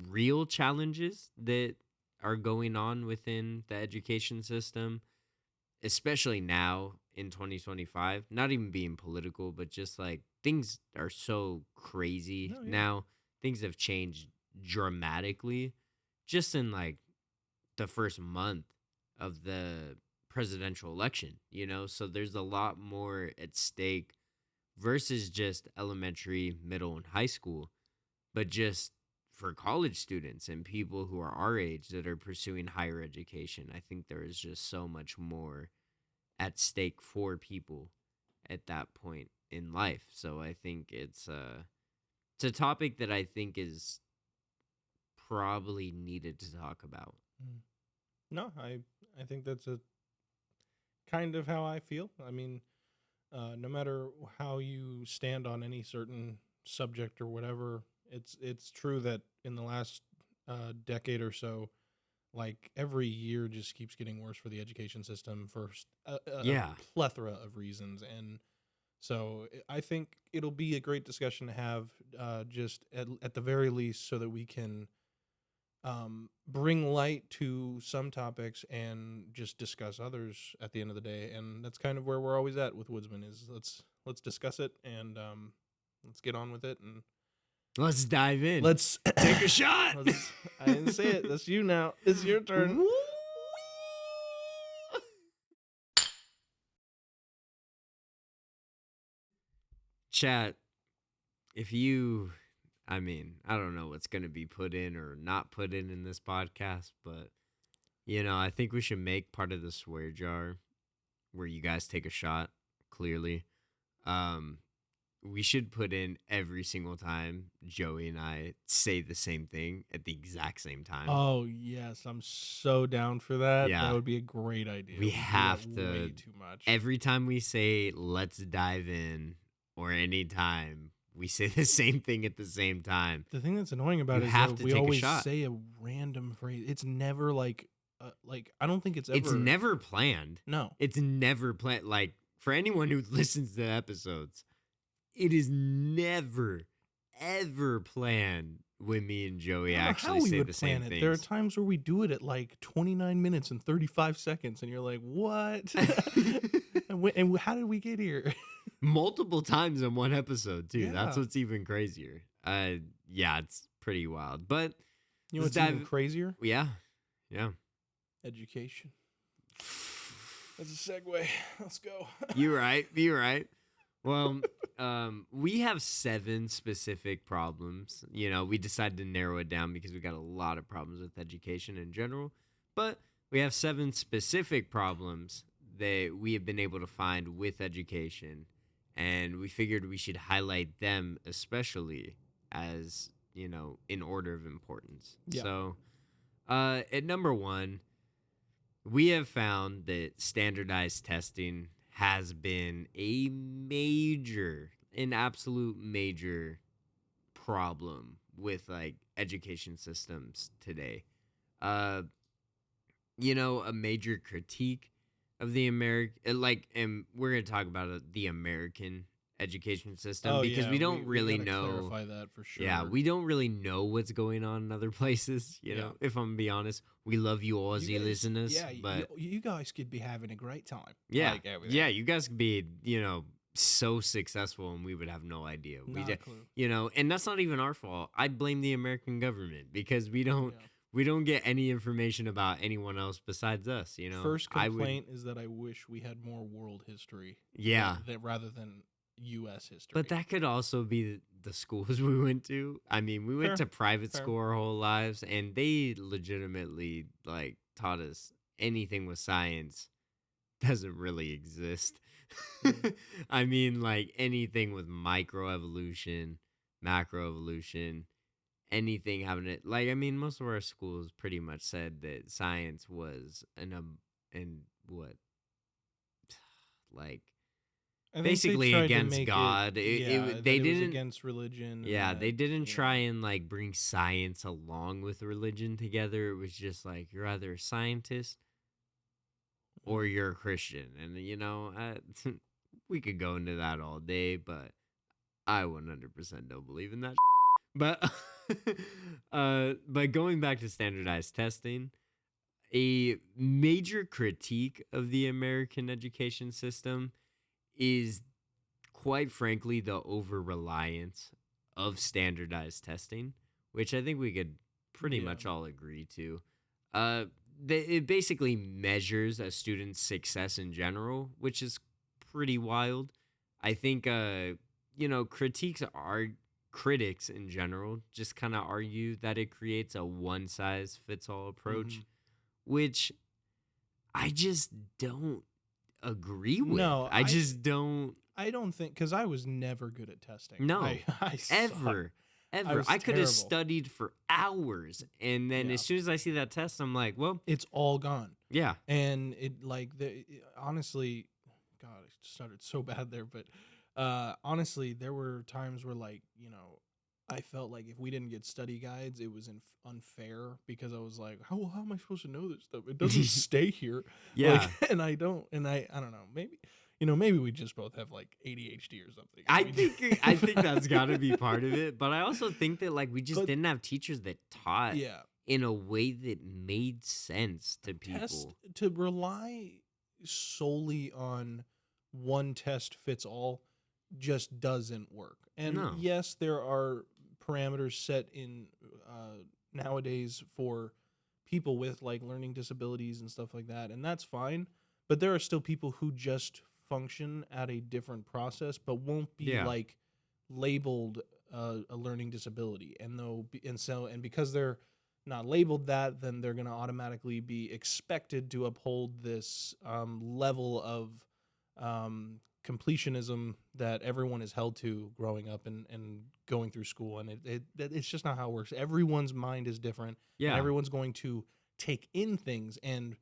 real challenges that are going on within the education system, especially now in 2025. Not even being political, but just like things are so crazy No, yeah. now. Things have changed dramatically just in like the first month of the presidential election. So there's a lot more at stake versus just elementary, middle, and high school, but just for college students and people who are our age that are pursuing higher education. I think there is just so much more at stake for people at that point in life. So I think it's a topic that I think is probably needed to talk about. No, I think that's a kind of how I feel. I mean, no matter how you stand on any certain subject or whatever, it's true that in the last decade or so, like every year just keeps getting worse for the education system for a plethora of reasons. And so I think it'll be a great discussion to have, just at the very least, so that we can bring light to some topics and just discuss others at the end of the day. And that's kind of where we're always at with Woodsman, is let's discuss it and let's get on with it, and Let's dive in. let's Take a shot. I didn't say it. That's you now. It's your turn. Chat, I don't know what's going to be put in or not put in this podcast, but, I think we should make part of the swear jar where you guys take a shot, clearly. We should put in every single time Joey and I say the same thing at the exact same time. Oh yes, I'm so down for that. Yeah. That would be a great idea. We do that have to- way too much. Every time we say, let's dive in, or anytime we say the same thing at the same time. The thing that's annoying about You it have is to that we take a always shot. say a random phrase. It's never like I don't think it's ever. It's never planned. No. It's never planned. Like, for anyone who listens to the episodes, it is never, ever planned when me and Joey I don't know actually how we say would the same plan it. things. There are times where we do it at like 29 minutes and 35 seconds, and you're like, "What?" and how did we get here? Multiple times in one episode, too. That's Yeah. what's even crazier. Yeah, it's pretty wild. But You know let's what's even dive- crazier? yeah. Education. That's a segue. Let's go. You're right. Well, we have 7 specific problems. We decided to narrow it down because we got a lot of problems with education in general. But we have 7 specific problems that we have been able to find with education. And we figured we should highlight them especially as, in order of importance. Yeah. So, at number 1, we have found that standardized testing has been an absolute major problem with like education systems today. A major critique of the and we're going to talk about the American education system because we don't really gotta know. Clarify that for sure. Yeah, we don't really know what's going on in other places, if I'm going to be honest. We love you Aussie You guys- listeners, Yeah, but you guys could be having a great time. yeah, like, over there. yeah, you guys could be, so successful and we would have no idea. We Not a just, clue. and that's not even our fault. I blame the American government because we don't Yeah. we don't get any information about anyone else besides us. First I would, complaint is that I wish we had more world history. yeah. Rather than U.S. history. But that could also be the schools we went to. I mean, we went Fair, to private fair. school our whole lives, and they legitimately like taught us anything with science doesn't really exist. I mean, like anything with microevolution, macroevolution, anything having it. Like, I mean, most of our schools pretty much said that science was and what, like I think basically tried to against make God. that They it was didn't. against religion. Yeah, and they that, didn't try and like bring science along with religion together. It was just like you're either a scientist or you're a Christian, and we could go into that all day, but I 100% don't believe in that. But but going back to standardized testing, a major critique of the American education system is quite frankly the over reliance of standardized testing, which I think we could pretty much all agree to. It basically measures a student's success in general, which is pretty wild. I think critics in general just kind of argue that it creates a one size fits all approach, which I just don't agree with. No, I just don't. I don't think, because I was never good at testing. No, I ever. was I could have terrible. studied for hours, and then Yeah. as soon as I see that test, I'm like, well, It's all gone. yeah, And honestly, God, I started so bad there, but honestly, there were times where I felt like if we didn't get study guides, it was unfair, because I was like, how am I supposed to know this stuff? It doesn't stay here. yeah. And I don't know, maybe we just both have like ADHD or something. I think that's got to be part of it, but I also think that like we just But- didn't have teachers that taught Yeah. in a way that made sense to people. To rely solely on one test fits all just doesn't work. And No. yes, there are parameters set in nowadays for people with like learning disabilities and stuff like that, and that's fine. But there are still people who just function at a different process, but won't be Yeah. like labeled a learning disability. And because they're not labeled that, then they're going to automatically be expected to uphold this level of completionism that everyone is held to growing up and going through school. And it's just not how it works. Everyone's mind is different. Yeah. And everyone's going to take in things and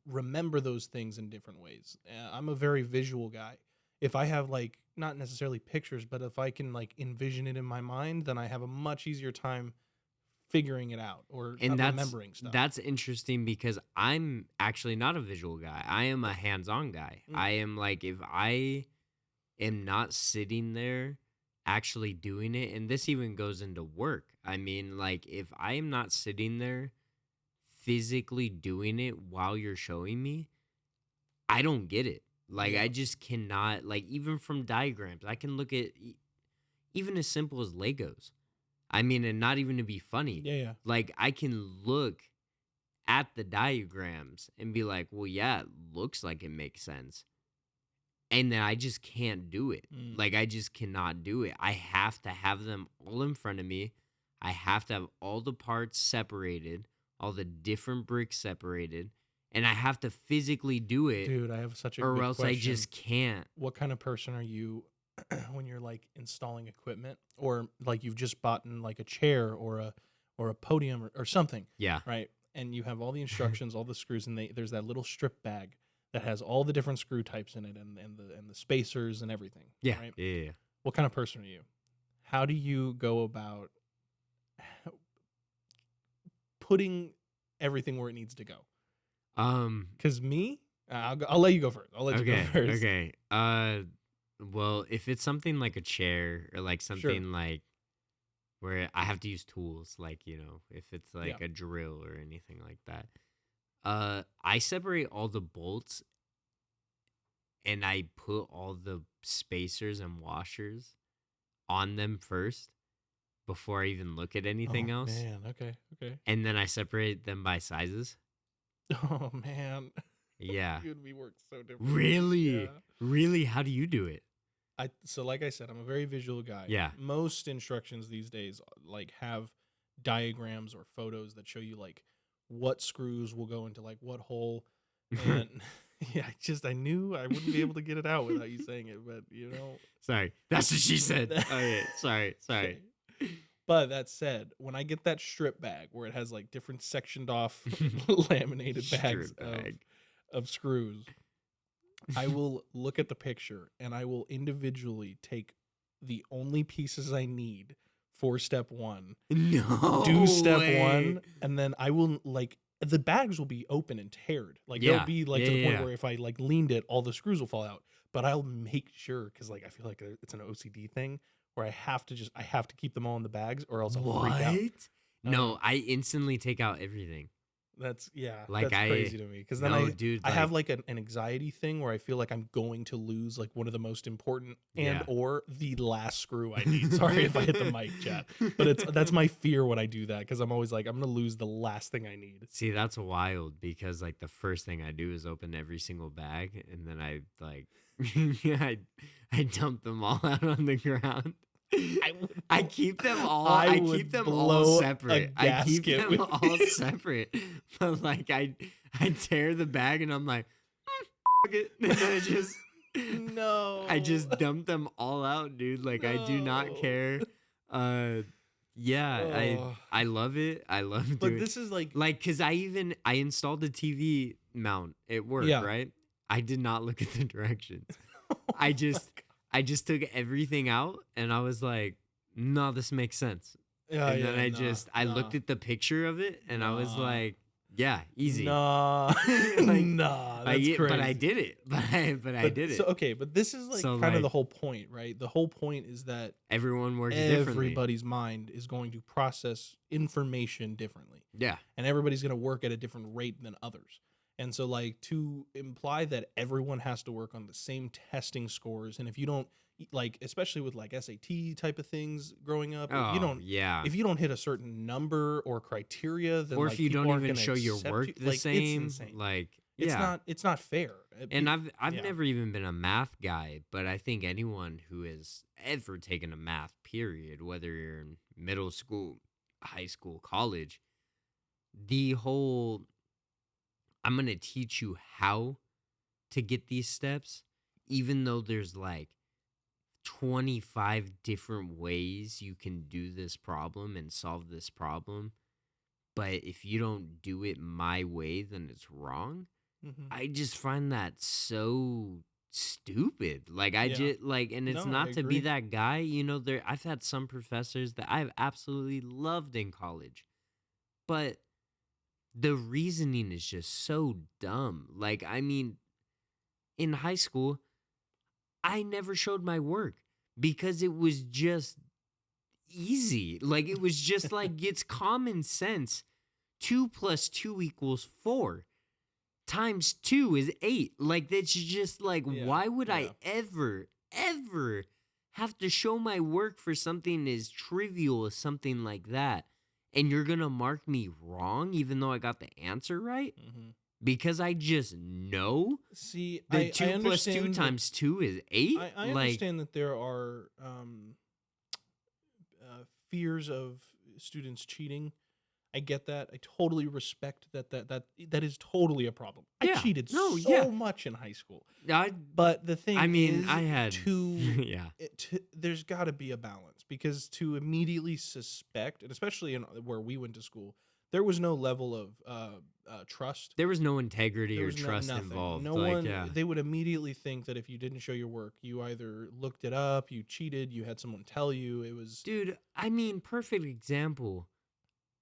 remember those things in different ways. I'm a very visual guy. If I have like not necessarily pictures, but if I can like envision it in my mind, then I have a much easier time figuring it out or remembering stuff. That's interesting because I'm actually not a visual guy. I am a hands-on guy. I am like, if I am not sitting there actually doing it, and this even goes into work. I mean, like if I am not sitting there physically doing it while you're showing me, I don't get it. Like I just cannot, like even from diagrams, I can look at even as simple as Legos. I mean, and not even to be funny. Yeah. Like I can look at the diagrams and be like, well, yeah, it looks like it makes sense. And then I just can't do it. Like I just cannot do it. I have to have them all in front of me. I have to have all the parts separated, all the different bricks separated, and I have to physically do it. Dude, I have such a or good else question. I just can't. What kind of person are you when you're like installing equipment, or like you've just bought like a chair or a podium or something, Yeah. right? And you have all the instructions, all the screws, and there's that little strip bag that has all the different screw types in it and the spacers and everything. Yeah. Right? Yeah. What kind of person are you? How do you go about putting everything where it needs to go? Because me, I'll let you go first. I'll let you go first. Okay. Well, if it's something like a chair or like something like where I have to use tools, like, if it's like a drill or anything like that, I separate all the bolts and I put all the spacers and washers on them first before I even look at anything else. Man, okay. And then I separate them by sizes. Oh man. Yeah. You and me work so different. Really? Yeah. Really? How do you do it? So like I said, I'm a very visual guy. Yeah. Most instructions these days like have diagrams or photos that show you like what screws will go into like what hole. And yeah, I knew I wouldn't be able to get it out without you saying it, but Sorry. That's what she said. Okay. Sorry. Okay. But that said, when I get that strip bag where it has like different sectioned off laminated bags Strip bag. of screws, I will look at the picture and I will individually take the only pieces I need for step 1. No. Do step way. 1, and then I will like the bags will be open and teared. Like Yeah. they'll be like Yeah, to the point yeah. where if I like leaned it, all the screws will fall out. But I'll make sure because like I feel like it's an OCD thing where I have to keep them all in the bags or else I'll freak out. No, I instantly take out everything. That's Like, that's crazy to me because then No, dude. I have like an anxiety thing where I feel like I'm going to lose like one of the most important and Yeah. or the last screw I need. Sorry if I hit the mic, chat, but that's my fear when I do that because I'm always like I'm gonna lose the last thing I need. See, that's wild because like the first thing I do is open every single bag and then I like I dump them all out on the ground. I keep them all. I keep them all separate. I keep them all separate. But like I tear the bag and I'm like, fuck it. And then I just dump them all out, dude. Like I do not care. Yeah, I love it. I love doing. But this is like cause I installed the TV mount at work, right? I did not look at the directions. I just took everything out and I was like, no, this makes sense. And then I looked at the picture of it and I was like, yeah, easy. Nah, nah, that's crazy. But I did it. But I did it. So okay, but this is like kind of the whole point, right? The whole point is that everyone works differently. Everybody's mind is going to process information differently. Yeah. And everybody's going to work at a different rate than others. And so like to imply that everyone has to work on the same testing scores, and if you don't like, especially with like SAT type of things growing up, if you don't hit a certain number or criteria, then or like, if you don't even show your work you, the like, same, it's insane. like it's not fair. And I've never even been a math guy, but I think anyone who has ever taken a math period, whether you're in middle school, high school, college, the whole I'm going to teach you how to get these steps, even though there's like 25 different ways you can do this problem and solve this problem. But if you don't do it my way, then it's wrong. Mm-hmm. I just find that so stupid. Like and it's not to be that guy, I've had some professors that I've absolutely loved in college. But the reasoning is just so dumb. Like, I mean, in high school, I never showed my work because it was just easy. Like, it was just like, it's common sense. 2 + 2 = 4. Times 2 is 8. Like, that's just like, why would I ever have to show my work for something as trivial as something like that? And you're going to mark me wrong even though I got the answer right? Mm-hmm. Because I just know. See, the 2 + 2 times 2 is 8. I understand that there are fears of students cheating. I get that. I totally respect that is totally a problem. I cheated so much in high school. But the thing there's got to be a balance, because to immediately suspect, and especially where we went to school, there was no level of trust. There was no integrity or trust involved. No one. They would immediately think that if you didn't show your work, you either looked it up, you cheated, you had someone tell you. It was. Dude, I mean, perfect example.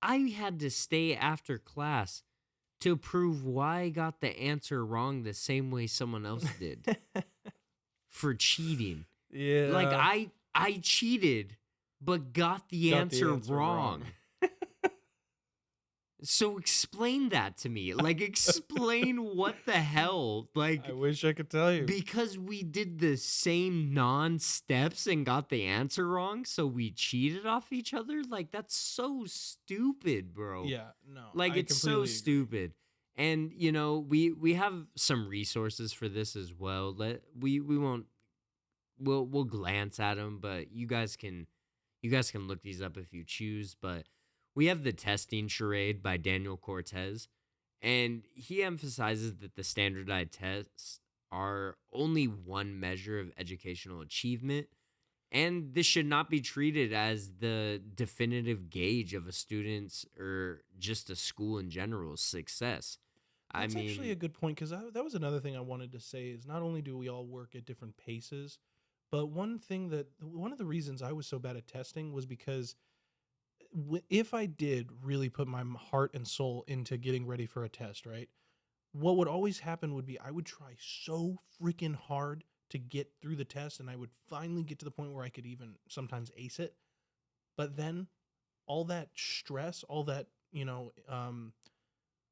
I had to stay after class to prove why I got the answer wrong the same way someone else did for cheating. Yeah. Like, I cheated, but got the answer wrong. So explain that to me. Like, explain what the hell. Like, I wish I could tell you. because we did the same non-steps and got the answer wrong, so we cheated off each other? Like, that's so stupid, bro. Yeah, no. Like, I it's so completely agree. stupid. And, we have some resources for this as well. We won't we'll glance at them, but you guys can look these up if you choose. But we have The Testing Charade by Daniel Cortez, and he emphasizes that the standardized tests are only one measure of educational achievement, and this should not be treated as the definitive gauge of a student's or just a school in general's success. That's actually a good point, because that was another thing I wanted to say is not only do we all work at different paces, but one of the reasons I was so bad at testing was because if I did really put my heart and soul into getting ready for a test, right? What would always happen would be I would try so freaking hard to get through the test, and I would finally get to the point where I could even sometimes ace it. But then all that stress, all that,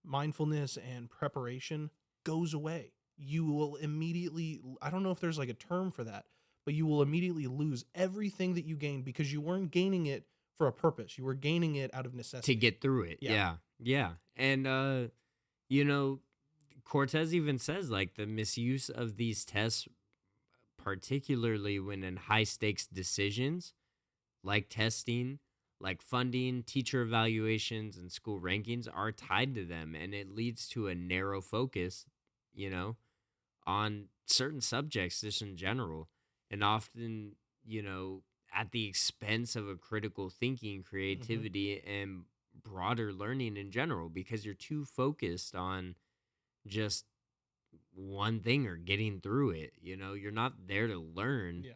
mindfulness and preparation goes away. You will immediately, I don't know if there's like a term for that, but you will immediately lose everything that you gained because you weren't gaining it for a purpose. You were gaining it out of necessity. To get through it. Yeah. Yeah. And you know, Cortez even says like the misuse of these tests, particularly when in high stakes decisions like testing, like funding, teacher evaluations, and school rankings are tied to them. And it leads to a narrow focus, you know, on certain subjects just in general. And often, at the expense of a critical thinking, creativity, and broader learning in general, because you're too focused on just one thing or getting through it. You're not there to learn. Yeah.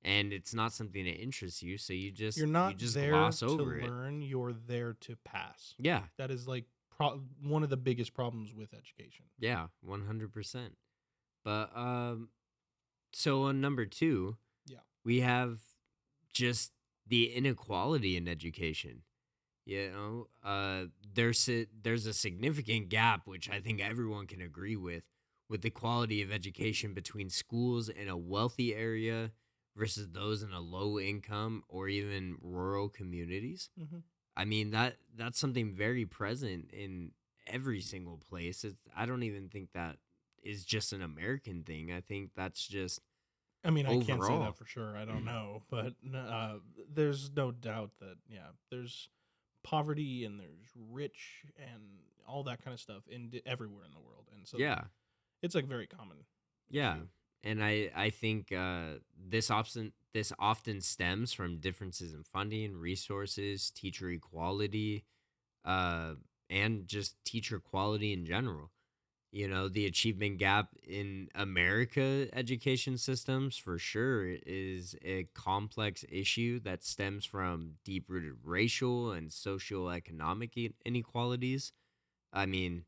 And it's not something that interests you, so you just You're not there gloss to over it. learn, you're there to pass. Yeah, That is like one of the biggest problems with education. yeah, 100%. But so on number 2, Yeah. we have just the inequality in education. There's a significant gap, which I think everyone can agree with the quality of education between schools in a wealthy area versus those in a low income or even rural communities. Mm-hmm. I mean, that's something very present in every single place. I don't even think that is just an American thing. I think that's just I mean, I can't say overall. that for sure. I don't know, but there's no doubt that there's poverty and there's rich and all that kind of stuff everywhere in the world, and so Yeah. it's like very common. Yeah. issue. And I think this often stems from differences in funding, resources, teacher equality, and just teacher quality in general. The achievement gap in America education systems for sure is a complex issue that stems from deep-rooted racial and socioeconomic inequalities. I mean,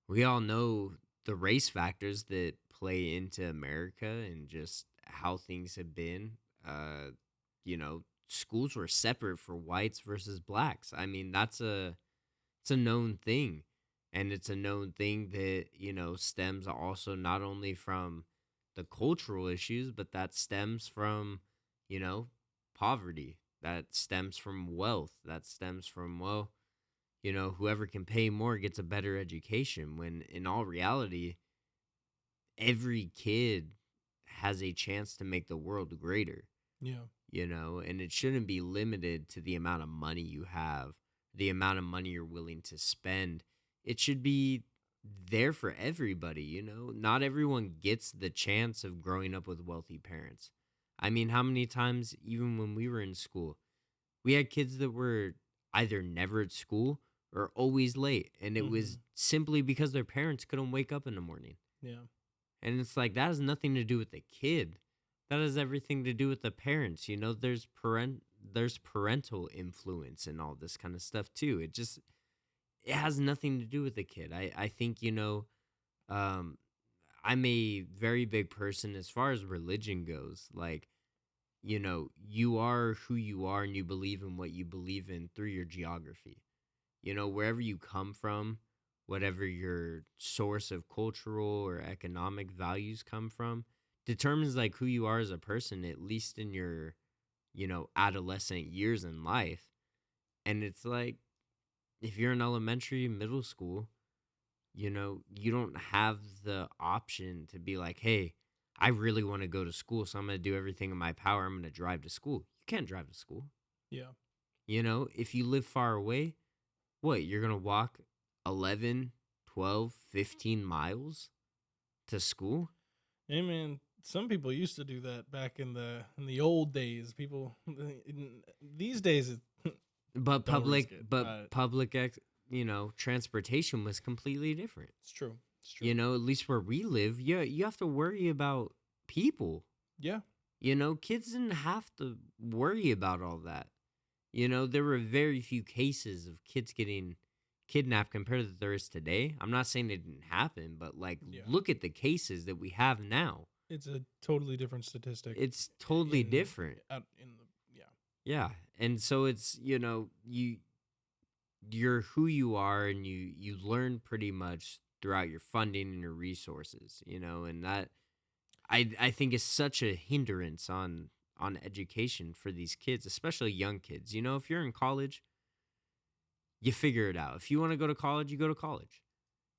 we all know the race factors that play into America and just how things have been. Schools were separate for whites versus blacks. I mean, it's a known thing. And it's a known thing that, stems also not only from the cultural issues, but that stems from, poverty, that stems from wealth, that stems from, whoever can pay more gets a better education, when in all reality, every kid has a chance to make the world greater, Yeah. and it shouldn't be limited to the amount of money you have, the amount of money you're willing to spend. It should be there for everybody, Not everyone gets the chance of growing up with wealthy parents. I mean, how many times, even when we were in school, we had kids that were either never at school or always late. And it was simply because their parents couldn't wake up in the morning. Yeah. And it's like, that has nothing to do with the kid. That has everything to do with the parents. There's parental influence and all this kind of stuff too. It has nothing to do with the kid. I think, I'm a very big person as far as religion goes. Like, you are who you are and you believe in what you believe in through your geography. You know, wherever you come from, whatever your source of cultural or economic values come from, determines like who you are as a person, at least in your, adolescent years in life. And it's like, if you're in elementary, middle school, you don't have the option to be like, hey, I really want to go to school, so I'm going to do everything in my power. I'm going to drive to school. You can't drive to school. Yeah. If you live far away, what, you're going to walk 11, 12, 15 miles to school? Hey man, some people used to do that back in the old days. People these days But don't risk it, transportation was completely different. it's true. It's true. At least where we live, you have to worry about people. Yeah. Kids didn't have to worry about all that. There were very few cases of kids getting kidnapped compared to there is today. I'm not saying it didn't happen, but Yeah. look at the cases that we have now. It's a totally different statistic. It's totally in- different. Yeah. Yeah. And so it's, you're who you are, and you learn pretty much throughout your funding and your resources, and that I think is such a hindrance on education for these kids, especially young kids. If you're in college, you figure it out. If you want to go to college, you go to college.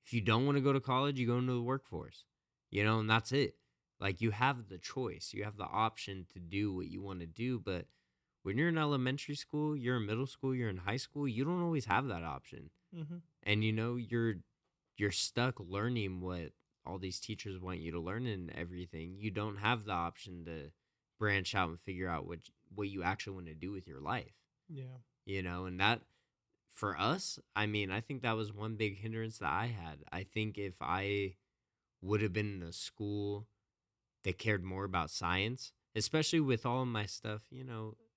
If you don't want to go to college, you go into the workforce, and that's it. Like, you have the choice, you have the option to do what you want to do. But when you're in elementary school, you're in middle school, you're in high school, you don't always have that option. Mm-hmm. And you're stuck learning what all these teachers want you to learn and everything. You don't have the option to branch out and figure out what you actually want to do with your life. Yeah. And that, for us, I think that was one big hindrance that I had. I think if I would have been in a school that cared more about science, especially with all of my stuff,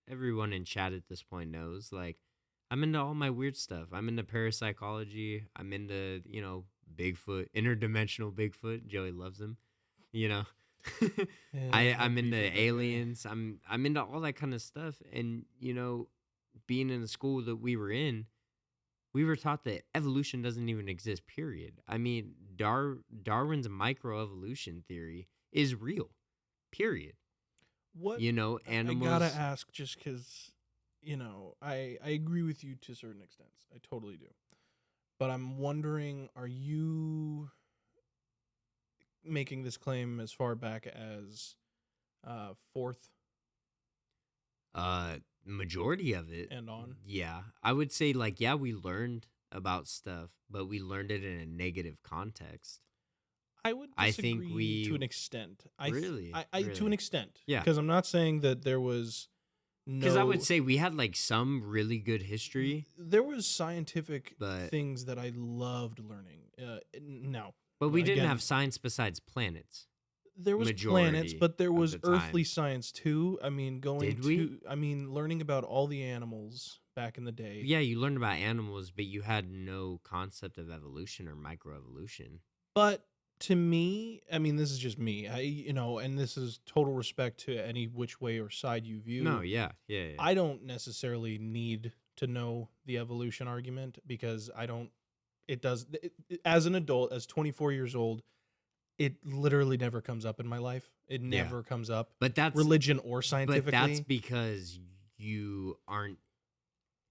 everyone in chat at this point knows, like, I'm into all my weird stuff. I'm into parapsychology. I'm into, Bigfoot, interdimensional Bigfoot. Joey loves him, Yeah, I'm into Bigfoot, aliens. I'm into all that kind of stuff. And, being in the school that we were in, we were taught that evolution doesn't even exist, period. Darwin's microevolution theory is real, period. What Animals. I gotta ask, just because I agree with you to a certain extent. I totally do. But I'm wondering, are you making this claim as far back as fourth Majority of it. and on? Yeah. I would say, like, yeah, we learned about stuff, but we learned it in a negative context. I would I disagree think we- to an extent. Really? To an Really? extent. Yeah. Because I'm not saying that there was Because I would say we had, like, some really good history, there was scientific But- things that I loved learning. Now, but we didn't again, have science besides planets. there was majority planets, but there of was the time. earthly science too. I mean, Did we? learning about all the animals back in the day. Yeah, you learned about animals, but you had no concept of evolution or microevolution. But to me, I mean, this is just me. And this is total respect to any which way or side you view. No, yeah. I don't necessarily need to know the evolution argument because I don't. It does as an adult, as 24 years old, it literally never comes up in my life. It Yeah. never comes up, But that's religion or scientifically. But that's because you aren't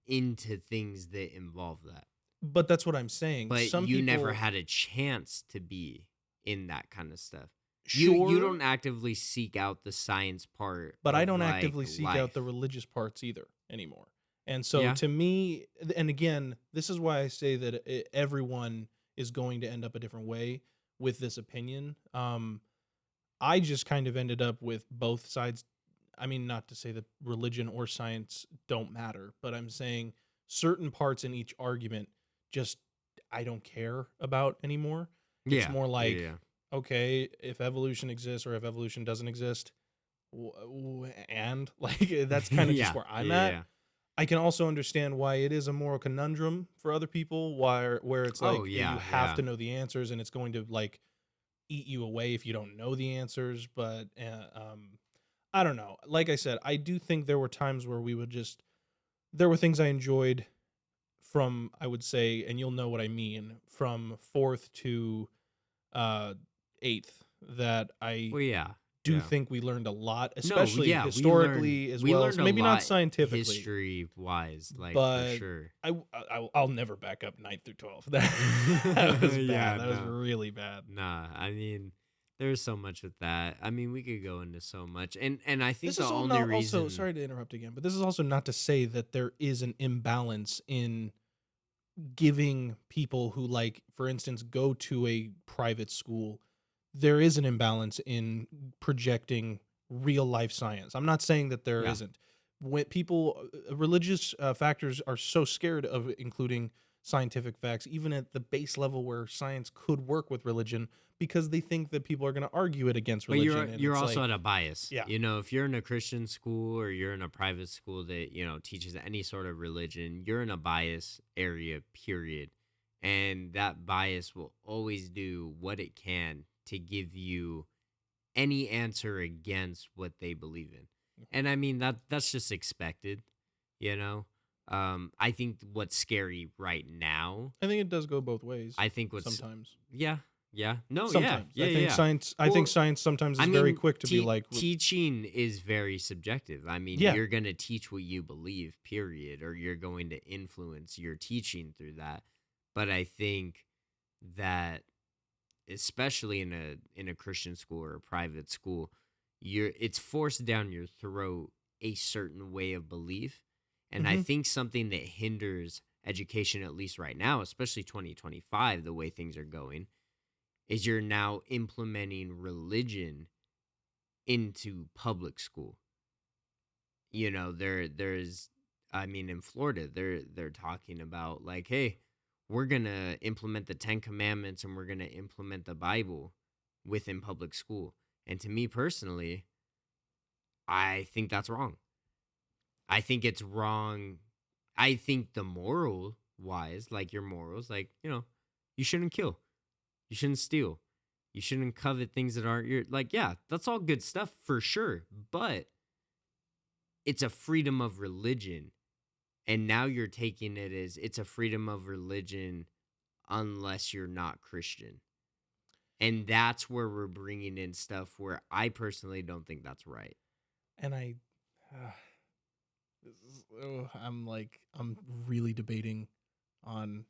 into things that involve that. But that's what I'm saying. But Some you never people- had a chance to be in that kind of stuff. Sure, You don't actively seek out the science part. but I of, don't like, actively seek out life. the religious parts either anymore. And so Yeah. to me, and again, this is why I say that everyone is going to end up a different way with this opinion. I just kind of ended up with both sides. I mean, not to say that religion or science don't matter, but I'm saying certain parts in each argument just I don't care about anymore. It's more like, yeah. okay, if evolution exists or if evolution doesn't exist, and like that's kind of just where I'm at. Yeah. I can also understand why it is a moral conundrum for other people, where it's like Oh, you yeah, have yeah. to know the answers and it's going to like eat you away if you don't know the answers. But I don't know. Like I said, I do think there were times where there were things I enjoyed from, I would say, and you'll know what I mean, from 4th to 8th, that I Well, yeah, do yeah. think we learned a lot, No, especially yeah, historically as we well. learned So a maybe not lot scientifically, history wise, like for but sure. I'll never back up 9th through 12th. That was Yeah, bad. That was no. really bad. Nah, I mean, there's so much with that. I mean, we could go into so much, and I think This the is all only not also, reason, sorry to interrupt again, but this is also not to say that there is an imbalance in giving people who, like, for instance, go to a private school, there is an imbalance in projecting real life science. I'm not saying that there yeah, isn't. When people, religious factors are so scared of including scientific facts, even at the base level where science could work with religion, because they think that people are going to argue it against but religion. And you're it's also like, at a bias. yeah, You know, if you're in a Christian school or you're in a private school that teaches any sort of religion, you're in a bias area. Period, and that bias will always do what it can to give you any answer against what they believe in. And I mean that's just expected, you know. I think what's scary right now, I think it does go both ways I think what's sometimes. yeah, yeah. No, yeah, Sometimes yeah, I yeah. think Yeah. science. I think Well, science sometimes I is very mean, quick to be like, teaching is very subjective. I mean, yeah, you're going to teach what you believe, period, or you're going to influence your teaching through that. But I think that especially in a Christian school or a private school, it's forced down your throat a certain way of belief. And I hmm think something that hinders education, at least right now, especially 2025, the way things are going, is you're now implementing religion into public school. There's I mean, in Florida, they're talking about like, hey, we're gonna implement the 10 Commandments and we're gonna implement the Bible within public school. And to me personally, I think that's wrong. I think it's wrong. I think the moral wise, like your morals, like, you shouldn't kill. You shouldn't steal. You shouldn't covet things that aren't your, like, yeah, that's all good stuff for sure. But it's a freedom of religion. And now you're taking it as it's a freedom of religion unless you're not Christian. And that's where we're bringing in stuff where I personally don't think that's right. and I, this is, I'm really debating on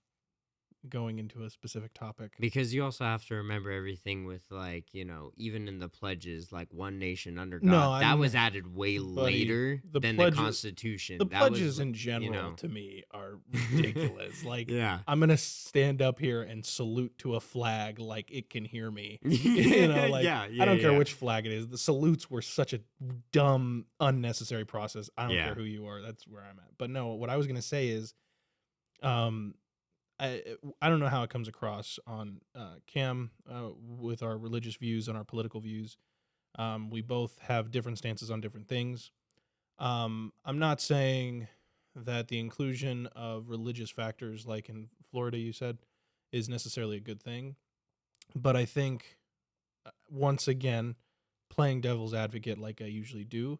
going into a specific topic. Because you also have to remember everything with, like, even in the pledges, like one nation under No, God, I that mean, was added way buddy, later the than the pledges, Constitution. the That was, pledges in general to me are ridiculous. Like, yeah. I'm gonna stand up here and salute to a flag like it can hear me. Like, Yeah, I don't care yeah. which flag it is. The salutes were such a dumb, unnecessary process. I don't Yeah. care who you are. That's where I'm at. But no, what I was gonna say is, um, I don't know how it comes across on Cam with our religious views and our political views. We both have different stances on different things. I'm not saying that the inclusion of religious factors, like in Florida, you said, is necessarily a good thing. But I think, once again, playing devil's advocate like I usually do,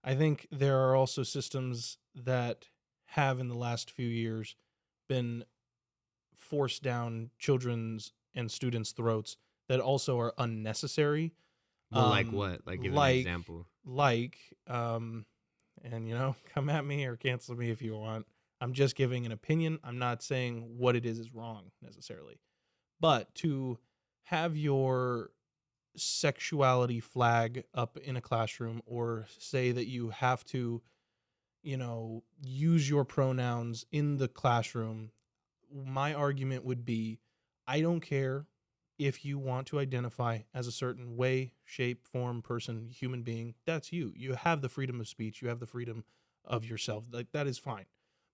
I think there are also systems that have in the last few years been forced down children's and students' throats that also are unnecessary. Well, like what? Like, give an Like, example. and come at me or cancel me if you want. I'm just giving an opinion. I'm not saying what it is wrong necessarily. But to have your sexuality flag up in a classroom, or say that you have to, use your pronouns in the classroom, my argument would be, I don't care if you want to identify as a certain way, shape, form, person, human being. That's you. You have the freedom of speech. You have the freedom of yourself. Like, that is fine.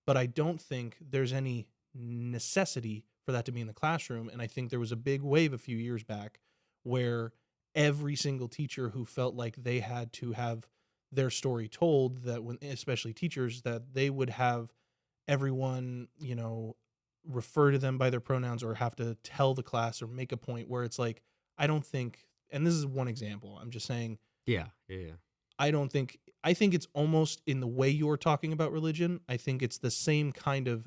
But I don't think there's any necessity for that to be in the classroom. And I think there was a big wave a few years back where every single teacher who felt like they had to have their story told, that when, especially teachers, that they would have everyone, refer to them by their pronouns or have to tell the class or make a point, where it's like, I don't think, and this is one example, I'm just saying, Yeah, yeah. I think it's almost in the way you're talking about religion. I think it's the same kind of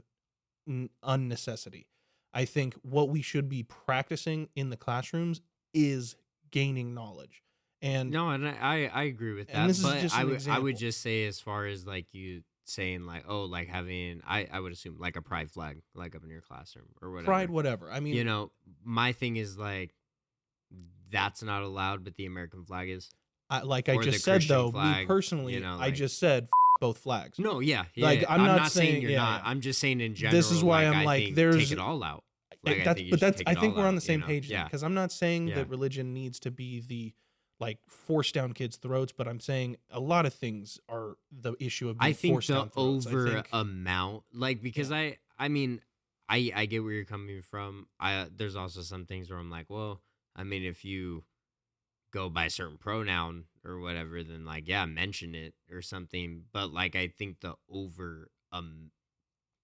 unnecessity. I think what we should be practicing in the classrooms is gaining knowledge. And No, and I agree with and that, this is but just an I would example. just say, as far as like you saying, like, oh, like having, I would assume like a pride flag like up in your classroom or Pride, whatever. whatever. I You mean, know, my thing is like, that's not allowed, but the American flag is, like I or the just said, Christian though, me flag. You personally, know, I like, just said both flags. no, yeah, yeah, Like yeah. I'm I'm not not saying saying, you're yeah, not. yeah. I'm just saying in This is general, why like, I'm I like, think take there's it all out. Like, I that's, think you but should that's. take I it think all we're on out. the You same know, page then, yeah, because I'm not saying yeah. that religion needs to be the like force down kids' throats, but I'm saying a lot of things are the issue of I being think forced the down throats. I over think, amount, like, because yeah, I mean, I get where you're coming from. There's also some things where I'm like, well, I mean, if you go by a certain pronoun or whatever, then like, yeah, mention it or something. But like, I think the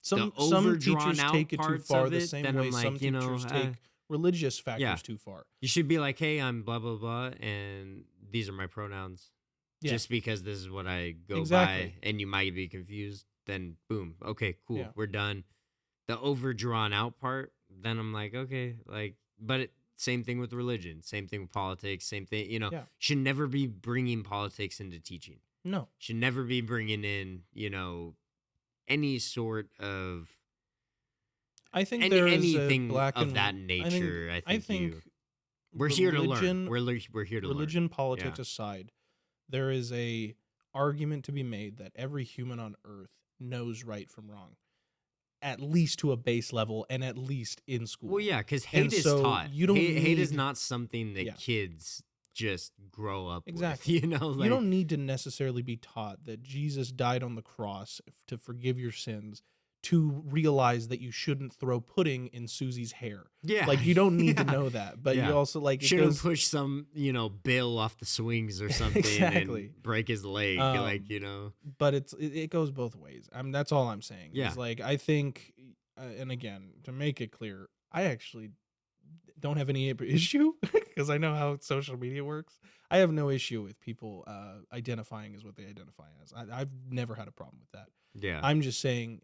some over drawn teachers out take it too parts far of the it, same then way I'm some like, teachers take religious yeah, factors too far. you should be like, hey, I'm blah blah blah, and these are my pronouns. Yeah, Just because this is what I go by, exactly. and you might be confused, then boom, okay, cool, Yeah, we're done. The over drawn out part, then I'm like, okay, like, but same thing with religion, same thing with politics, same thing, yeah. should never be bringing politics into teaching. No, Should never be bringing in, any sort of I think there is a anything black of that and nature. I I think think we're here to learn. religion We're here to learn. religion Yeah. politics aside, there is a argument to be made that every human on earth knows right from wrong, at least to a base level and at least in Well, school. yeah, because And hate is so taught. you don't Hate is need, not something that yeah, kids just grow up with. exactly. You Like, don't need to necessarily be taught that Jesus died on the cross to forgive your sins to realize that you shouldn't throw pudding in Susie's hair. yeah, Like you don't need to yeah, know that, but you yeah. also like it Shouldn't goes push some, Bill off the swings or something exactly. and break his leg. Like, Um, but it goes both ways. That's all I'm saying. yeah. Is like I think, and again, to make it clear, I actually don't have any issue because I know how social media works. I have no issue with people identifying as what they identify as. I've never had a problem with that. Yeah. I'm just saying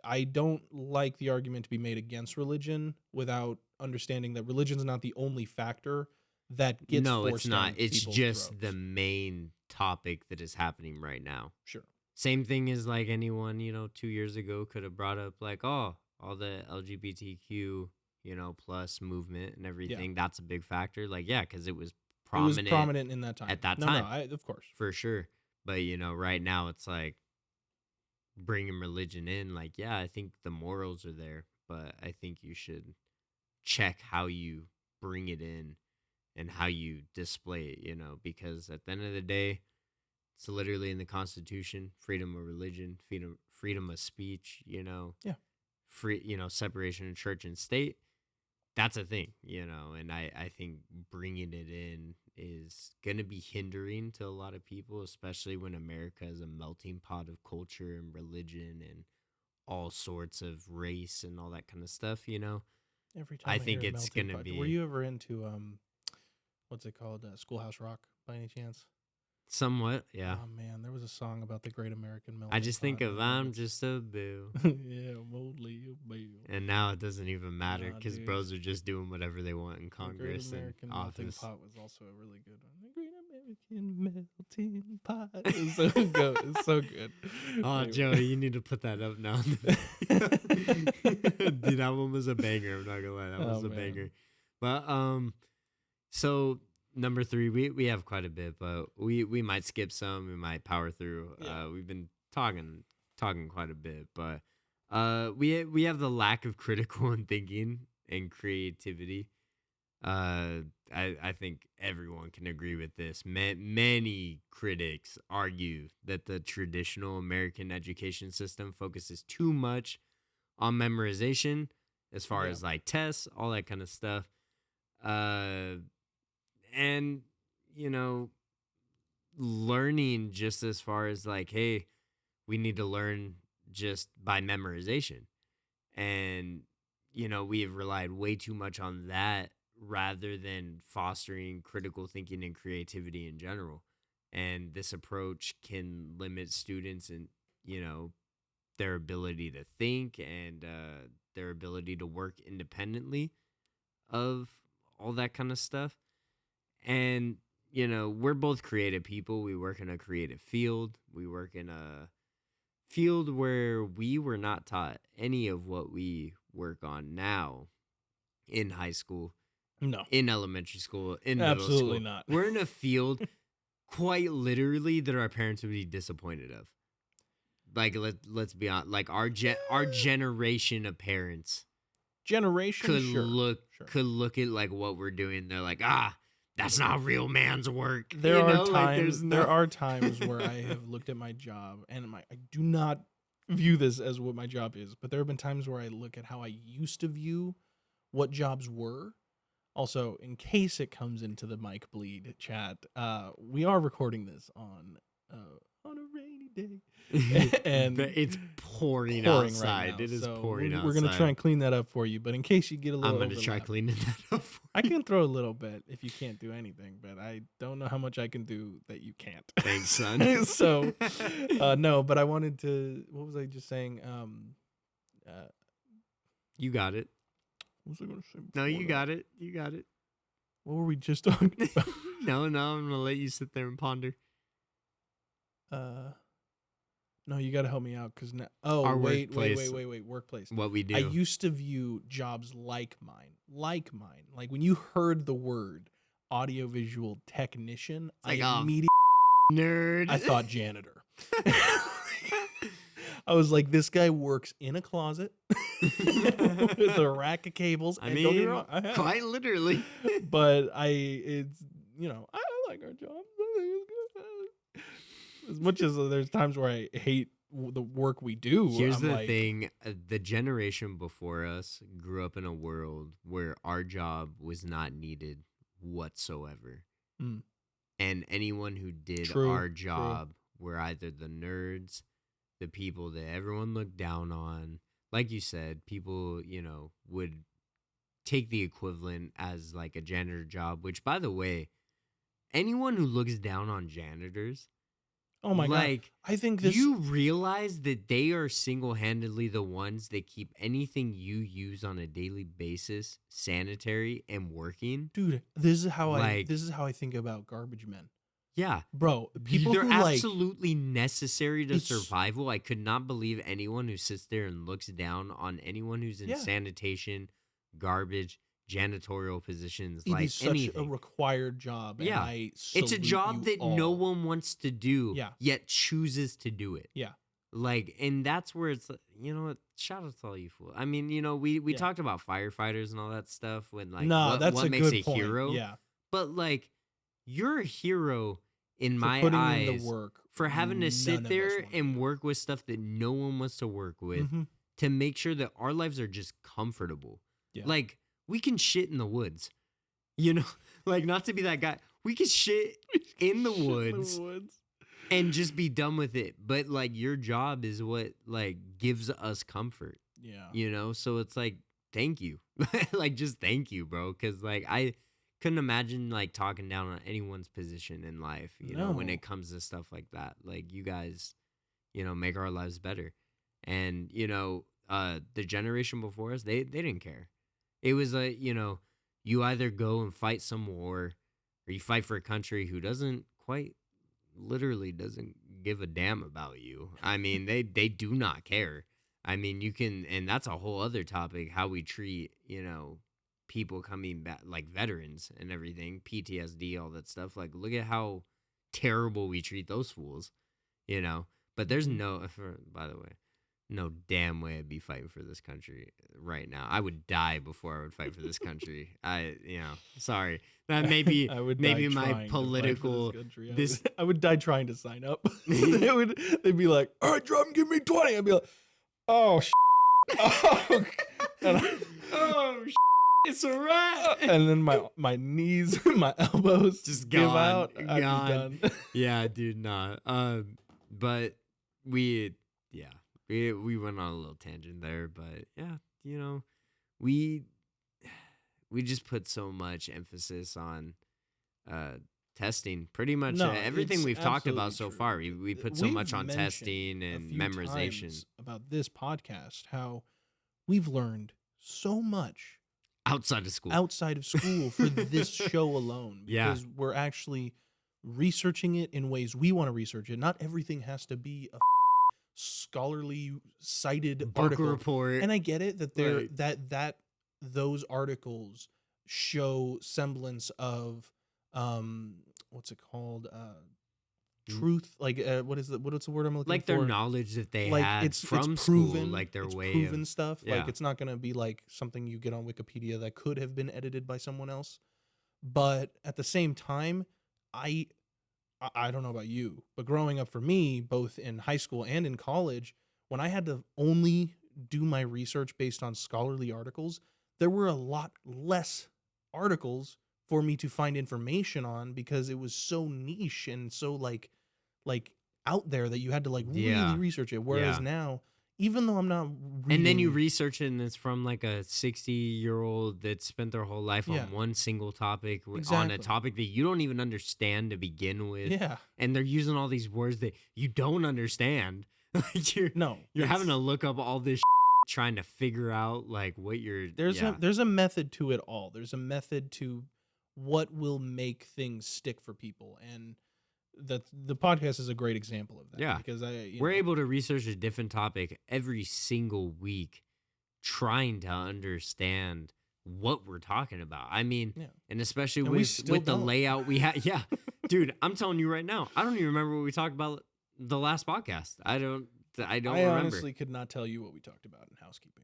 I don't like the argument to be made against religion without understanding that religion's not the only factor that gets No, it's forced not. down It's people's just the throats. main topic that is happening right now. Sure. Same thing as like anyone, 2 years ago could have brought up like, oh, all the LGBTQ, plus movement and Yeah. everything. That's a big factor. Like, yeah, because it was It was prominent prominent in that time. at that No, time of course. for sure. But, right now it's like bringing religion in. Like, yeah, I think the morals are there, but I think you should check how you bring it in and how you display it, because at the end of the day, it's literally in the Constitution: freedom of religion, freedom of speech, Yeah. free, separation of church and state. That's a thing, and I think bringing it in is going to be hindering to a lot of people, especially when America is a melting pot of culture and religion and all sorts of race and all that kind of stuff. Every time I I hear think a it's melting going to pot. Were be you ever into what's it called? Schoolhouse Rock by any chance? somewhat, yeah. Oh man, there was a song about the Great American Melting I just think Pot. of Man, I'm it's just a bill. yeah, I'm only a bill. And now it doesn't even matter Nah, because dude. bros are just doing whatever they want in The Great Congress and American Melting office. Pot was also a really good one. The Great American Melting Pot. It's so good. It's so good. Oh, Anyway. Joey, you need to put that up now. Dude, that one was a banger. I'm not gonna lie, that was Oh, a man. banger. But so number 3, we have quite a bit, but we might skip some. We might power through. Yeah. We've been talking quite a bit, but we have the lack of critical and thinking and creativity. I think everyone can agree with this. Many critics argue that the traditional American education system focuses too much on memorization, as far Yeah. as like tests, all that kind of stuff. And learning just as far as like, hey, we need to learn just by memorization. And, we have relied way too much on that rather than fostering critical thinking and creativity in general. And this approach can limit students and, their ability to think and their ability to work independently of all that kind of stuff. And, we're both creative people. We work in a creative field. We work in a field where we were not taught any of what we work on now in high school, No, in elementary school, in middle absolutely school. not. We're in a field quite literally that our parents would be disappointed of. Like, let's be honest, like our generation of parents Generation could sure. look at like what we're doing. They're like, that's not real man's work. There are Like, times. There are times where I have looked at my job, and I do not view this as what my job is. But there have been times where I look at how I used to view what jobs were. Also, in case it comes into the mic bleed chat, we are recording this on a rainy day, and it's pouring right outside. now. It is So pouring outside. We're gonna try and clean that up for you. But in case you get a little, I'm gonna try overlap, cleaning that up. For I you. can throw a little bit if you can't do anything, but I don't know how much I can do that you can't. Thanks, son. So, no, but I wanted to. What was I just saying? You got it. What was I going to say? No, you got it. You got it. What were we just talking about? No, I'm gonna let you sit there and ponder. No, you got to help me out because now. Oh, Our wait, workplace. workplace. What we do. I used to view jobs like mine. Like when you heard the word audiovisual technician, like, I oh, immediately nerd. I thought janitor. I was like, this guy works in a closet with a rack of cables. I and don't get me mean, wrong, I have. quite literally. But it's I like our job. I think it's good. As much as there's times where I hate the work we do. Here's I'm the like, thing: the generation before us grew up in a world where our job was not needed whatsoever, Mm. and anyone who did True, our true. job were either the nerds, the people that everyone looked down on. Like you said, people would take the equivalent as like a janitor job. Which, by the way, anyone who looks down on janitors. Oh my God. I think this. You realize that they are single-handedly the ones that keep anything you use on a daily basis sanitary and working. Dude, this is how Like- I think about garbage men. Yeah. Bro, people They're who like absolutely necessary to It's- survival. I could not believe anyone who sits there and looks down on anyone who's in Yeah. sanitation, garbage, janitorial positions, it like is such anything. a required job. Yeah. And I It's a salute job you that no all. one wants to do, Yeah. yet chooses to do it. Yeah. Like, and that's where it's, what? Shout out to all you fools. I mean, we Yeah. talked about firefighters and all that stuff when, like, Nah, what that's a makes good a point. hero. Yeah. But, like, you're a hero in For my putting eyes in the work for having to sit none of us there wanna and do. work with stuff that no one wants to work with Mhm. to make sure that our lives are just comfortable. Yeah. Like, we can shit in the woods. Like, not to be that guy. We can shit in the Shit woods and just be done with it. But, like, your job is what, like, gives us comfort, Yeah. So it's like, thank you. Like, just thank you, bro. Because, like, I couldn't imagine, like, talking down on anyone's position in life, when No. it comes to stuff like that. Like, you guys, make our lives better. And, the generation before us, they didn't care. It was like, you either go and fight some war or you fight for a country who doesn't give a damn about you. I mean, they do not care. I mean, and that's a whole other topic, how we treat, people coming back, like veterans and everything, PTSD, all that stuff. Like, look at how terrible we treat those fools, But there's by the way, no damn way I'd be fighting for this country right now. I would die before I would fight for this country. Sorry. That maybe I would maybe die my trying to fight for political this country. this I would die trying to sign up. They'd be like, "All right, Drum, give me 20." I'd be like, "Oh, oh." oh it's a wrap. And then my knees, my elbows Just give gone, out. I'd be gone. done. Yeah, dude, nah. But we went on a little tangent there, but yeah, we just put so much emphasis on testing. Pretty much No, everything it's we've talked about absolutely so true. far. We put so We've much on mentioned testing a and few memorization. times about this podcast, how we've learned so much Outside of school. outside of school for this show alone, Yeah. because we're actually researching it in ways we want to research it. Not everything has to be a scholarly cited Book article. report. And I get it that they're Right. that those articles show semblance of what's it called? Truth, like what's the word I'm looking like for? their knowledge that they Like had it's from proven, school, like their it's way proven of stuff. yeah. Like it's not gonna be like something you get on Wikipedia that could have been edited by someone else. But at the same time, I don't know about you, but growing up for me, both in high school and in college, when I had to only do my research based on scholarly articles, there were a lot less articles for me to find information on because it was so niche and so like out there that you had to like Yeah. really research it. Whereas Yeah. now, even though I'm not reading, And then you research it, and it's from like a 60-year-old that spent their whole life Yeah. on one single topic, on a Exactly. topic that you don't even understand to begin with. yeah, And they're using all these words that you don't understand. Like you're no, having to it's- look up all this trying to figure out like what you're. there's a method to it all. There's a method to what will make things stick for people, and the podcast is a great example of that. Yeah. Because We're able to research a different topic every single week, trying to understand what we're talking about. I mean, Yeah. and especially And we with still the don't. layout we had. Yeah, dude, I'm telling you right now, I don't even remember what we talked about the last podcast. I don't I remember. honestly could not tell you what we talked about in housekeeping.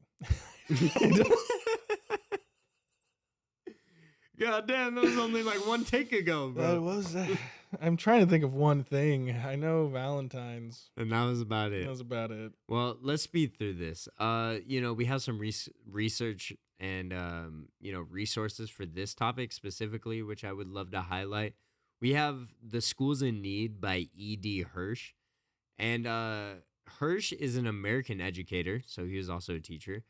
God damn, that was only like one take ago, That bro. was. I'm trying to think of one thing. I know Valentine's. And that was about it. That was about it. Well, let's speed through this. We have some research and resources for this topic specifically, which I would love to highlight. We have The Schools in Need by E.D. Hirsch. And Hirsch is an American educator, so he was also a teacher,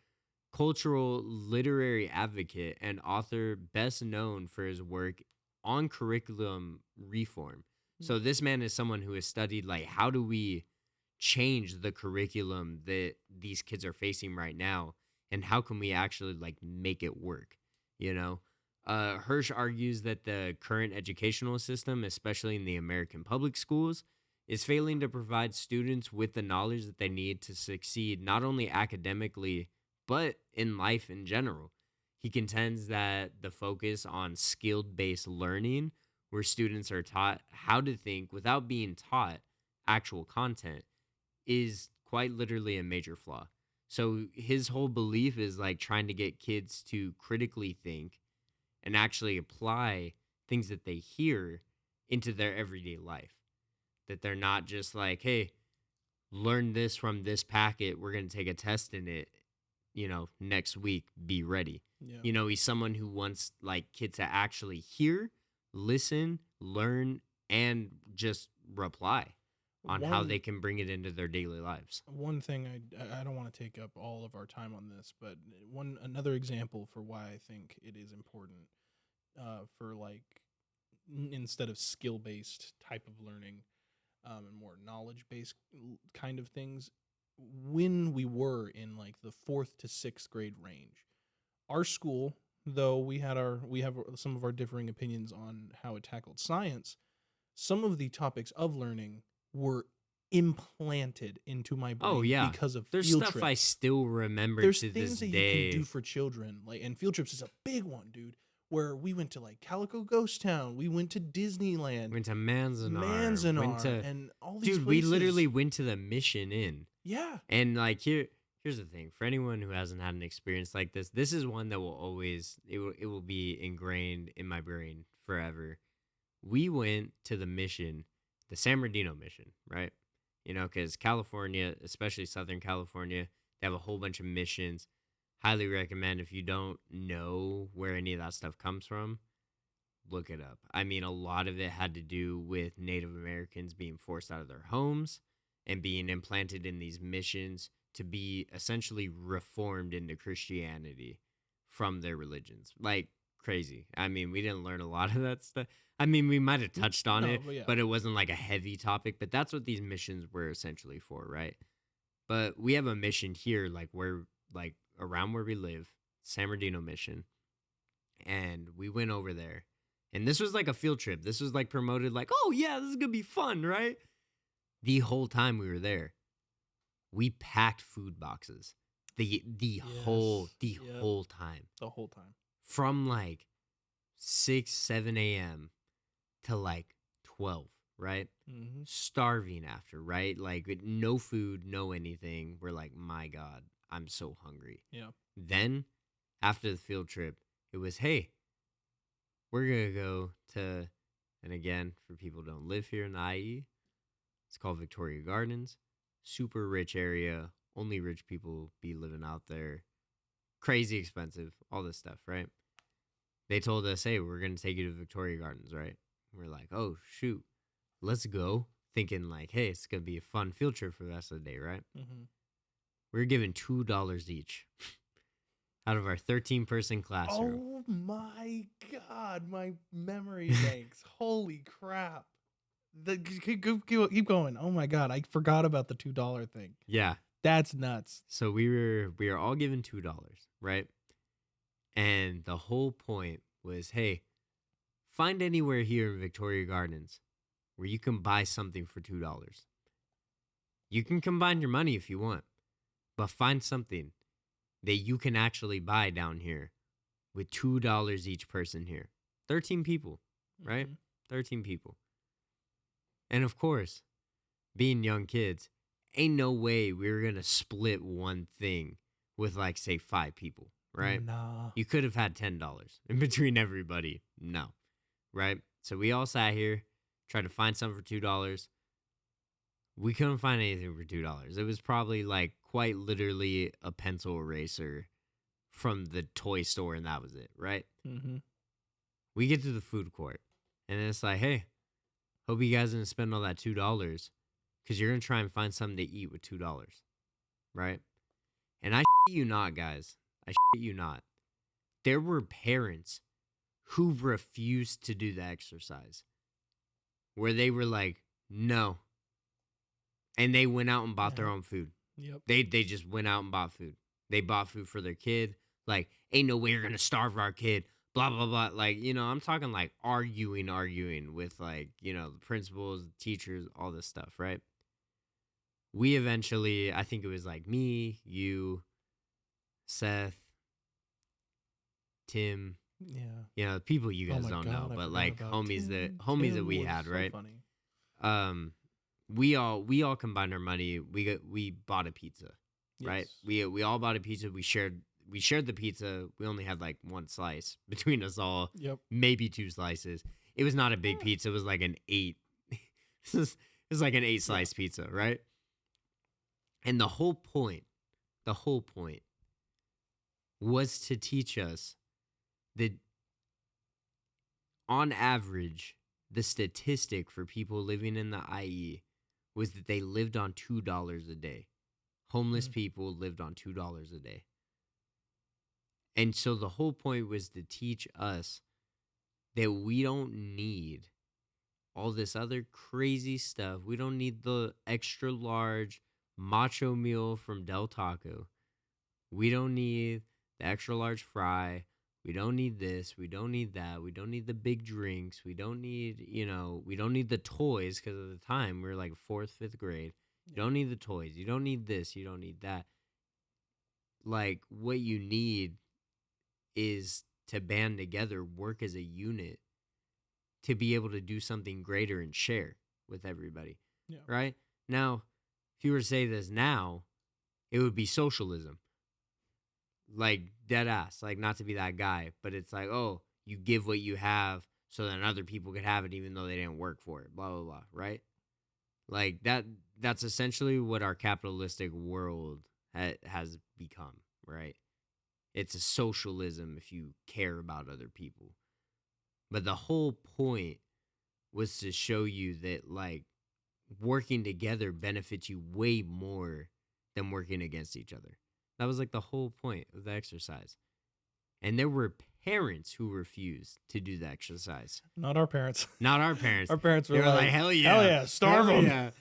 cultural literary advocate, and author best known for his work on curriculum reform. So this man is someone who has studied like how do we change the curriculum that these kids are facing right now, and how can we actually like make it work, you know? Hirsch argues that the current educational system, especially in the American public schools, is failing to provide students with the knowledge that they need to succeed not only academically but in life in general. He contends that the focus on skill-based learning, where students are taught how to think without being taught actual content, is quite literally a major flaw. So his whole belief is like trying to get kids to critically think and actually apply things that they hear into their everyday life. That they're not just like, hey, learn this from this packet. We're going to take a test in it, next week. Be ready. Yeah. He's someone who wants like kids to actually hear, listen, learn, and just reply on how they can bring it into their daily lives. One thing I don't want to take up all of our time on this, but another example for why I think it is important for like instead of skill based type of learning and more knowledge based kind of things. When we were in like the 4th to 6th grade range, our school, though we have some of our differing opinions on how it tackled science, some of the topics of learning were implanted into my brain. Oh, yeah. Because of There's field stuff trips. I still remember There's to things this that day. you can do for children, like, and field trips is a big one, dude. Where we went to like Calico Ghost Town, we went to Disneyland, Went to Manzanar. Went to, and all these dude, we places. literally went to the Mission Inn. Yeah. And like here's the thing. For anyone who hasn't had an experience like this is one that will always it will be ingrained in my brain forever. We went to the Mission, the San Bernardino Mission, right? Because California, especially Southern California, they have a whole bunch of missions. Highly recommend, if you don't know where any of that stuff comes from, look it up. I mean, a lot of it had to do with Native Americans being forced out of their homes and being implanted in these missions to be essentially reformed into Christianity from their religions. Like, crazy. I mean, we didn't learn a lot of that stuff. I mean, we might have touched on No, it, but yeah. but it wasn't like a heavy topic. But that's what these missions were essentially for, right? But we have a mission here, around where we live, San Bernardino mission. And we went over there. And this was like a field trip. This was like promoted like, oh yeah, this is gonna be fun, right? The whole time we were there, we packed food boxes. The whole time. The whole time. From like 6, 7 a.m. to like 12, right? Mm-hmm. Starving after, right? Like with no food, no anything. We're like, my God, I'm so hungry. Yeah. Then after the field trip, it was, hey, we're going to go to, and again, for people who don't live here in the IE, it's called Victoria Gardens. Super rich area. Only rich people be living out there. Crazy expensive. All this stuff, right? They told us, hey, we're going to take you to Victoria Gardens, right? We're like, oh, shoot. Let's go. Thinking like, hey, it's going to be a fun field trip for the rest of the day, right? Mm-hmm. We were given $2 each out of our 13-person classroom. Oh my God, my memory banks. Holy crap. Keep going. Oh my God, I forgot about the $2 thing. Yeah. That's nuts. So we were all given $2, right? And the whole point was, hey, find anywhere here in Victoria Gardens where you can buy something for $2. You can combine your money if you want, but find something that you can actually buy down here with $2 each person here. 13 people, right? Mm-hmm. 13 people. And of course, being young kids, ain't no way we were going to split one thing with like, say, 5 people, right? Nah. You could have had $10 in between everybody. No, right? So we all sat here, tried to find something for $2. We couldn't find anything for $2. It was probably like quite literally a pencil eraser from the toy store, and that was it, right? Mm-hmm. We get to the food court, and it's like, hey, hope you guys didn't spend all that $2 because you're going to try and find something to eat with $2, right? And I shit you not, guys. I shit you not. There were parents who refused to do the exercise where they were like, no. And they went out and bought their own food. Yep. They just went out and bought food. They bought food for their kid. Like, ain't no way you're going to starve our kid. Blah, blah, blah. Like, I'm talking like arguing with like, the principals, the teachers, all this stuff, right? We eventually, I think it was like me, you, Seth, Tim. Yeah. The people you guys my don't God, know, I but forgot like about homies Tim. that Tim we was had, so right? funny. We all combined our money. We bought a pizza, right? Yes. We all bought a pizza. We shared the pizza. We only had like one slice between us all. Yep. Maybe 2 slices. It was not a big pizza. It was like an 8. It was like an 8-slice pizza, right? And the whole point was to teach us that on average, the statistic for people living in the IE was that they lived on $2 a day. Homeless people lived on $2 a day. And so the whole point was to teach us that we don't need all this other crazy stuff. We don't need the extra large macho meal from Del Taco. We don't need the extra large fry. We don't need this. We don't need that. We don't need the big drinks. We don't need, we don't need the toys because at the time we were like 4th, 5th grade. You don't need the toys. You don't need this. You don't need that. Like, what you need is to band together, work as a unit to be able to do something greater and share with everybody. Yeah. Right? Now, if you were to say this now, it would be socialism. Like, dead ass. Like, not to be that guy, but it's like, oh, you give what you have so that other people could have it even though they didn't work for it. Blah, blah, blah. Right? Like, that's essentially what our capitalistic world has become. Right? It's a socialism if you care about other people. But the whole point was to show you that, like, working together benefits you way more than working against each other. That was, like, the whole point of the exercise. And there were parents who refused to do the exercise. Not our parents. Not our parents. Our parents were They were like, hell yeah. starve Hell them.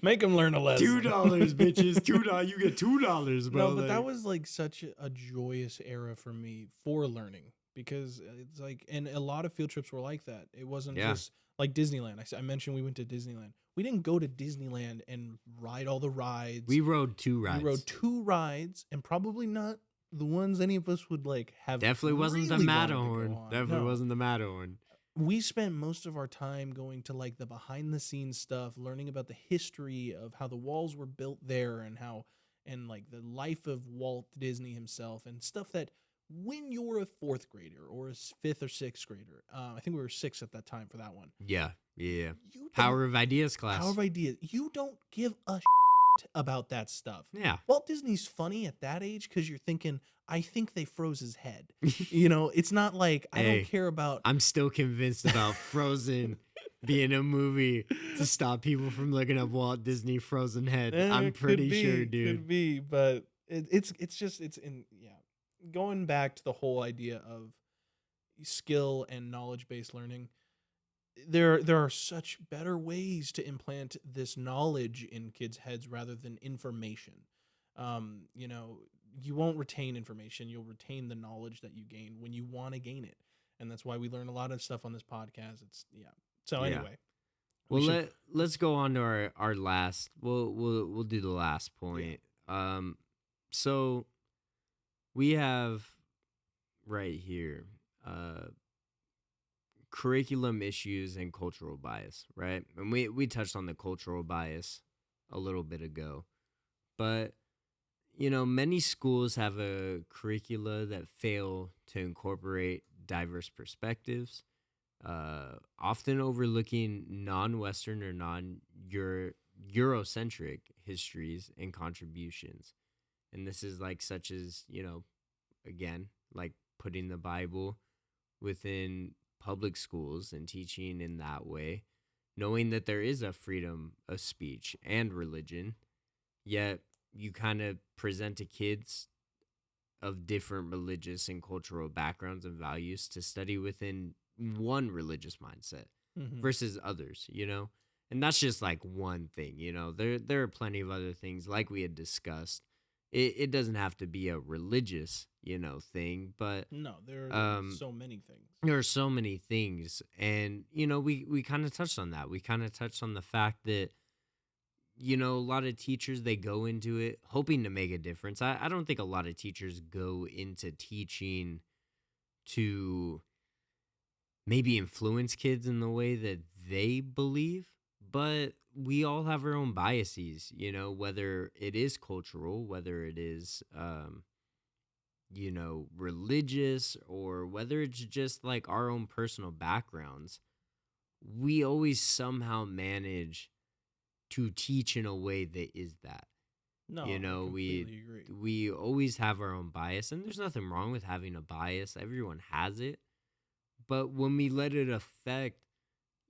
Make them learn a lesson. $2, bitches. $2. You get $2, bro. No, but that was like such a joyous era for me for learning, because it's like, and a lot of field trips were like that. It wasn't just like Disneyland. I mentioned we went to Disneyland. We didn't go to Disneyland and ride all the rides. We rode 2 rides. We rode 2 rides, and probably not the ones any of us would like have. Definitely wasn't really the wanted to go Matterhorn. on. Definitely No. wasn't the Matterhorn. We spent most of our time going to like the behind the scenes stuff, learning about the history of how the walls were built there, and how, and like the life of Walt Disney himself, and stuff that when you're a 4th grader or a 5th or 6th grader, I think we were 6 at that time for that one. Yeah. You don't- Power of Ideas class. Power of Ideas. You don't give a about that stuff. Yeah. Walt Disney's funny at that age because you're thinking, I think they froze his head. You know, it's not like I Hey, don't care about. I'm still convinced about Frozen being a movie to stop people from looking up Walt Disney Frozen head. I'm Could pretty be, sure, dude. Could be, but it's going back to the whole idea of skill and knowledge based learning. There are such better ways to implant this knowledge in kids' heads rather than information. You know, you won't retain information. You'll retain the knowledge that you gain when you want to gain it. And that's why we learn a lot of stuff on this podcast. So Yeah. anyway. Well, let's go on to our last. We'll do the last point. So we have right here curriculum issues and cultural bias, right? And we touched on the cultural bias a little bit ago, but you know, many schools have a curricula that fail to incorporate diverse perspectives, often overlooking non-Western or non-Eurocentric histories and contributions. And this is like such as, you know, again, like putting the Bible within public schools and teaching in that way, knowing that there is a freedom of speech and religion, yet you kind of present to kids of different religious and cultural backgrounds and values to study within one religious mindset versus others, you know? And that's just like one thing, you know? There are plenty of other things like we had discussed. It doesn't have to be a religious, you know, thing, but No, there are so many things. there are so many things. And, you know, we kind of touched on that. We kind of touched on the fact that, you know, a lot of teachers, they go into it hoping to make a difference. I don't think a lot of teachers go into teaching to maybe influence kids in the way that they believe, but we all have our own biases, you know, whether it is cultural, whether it is, you know, religious, or whether it's just like our own personal backgrounds. We always somehow manage to teach in a way that is that. No, You I know, completely agree. we always have our own bias, and there's nothing wrong with having a bias. Everyone has it. But when we let it affect,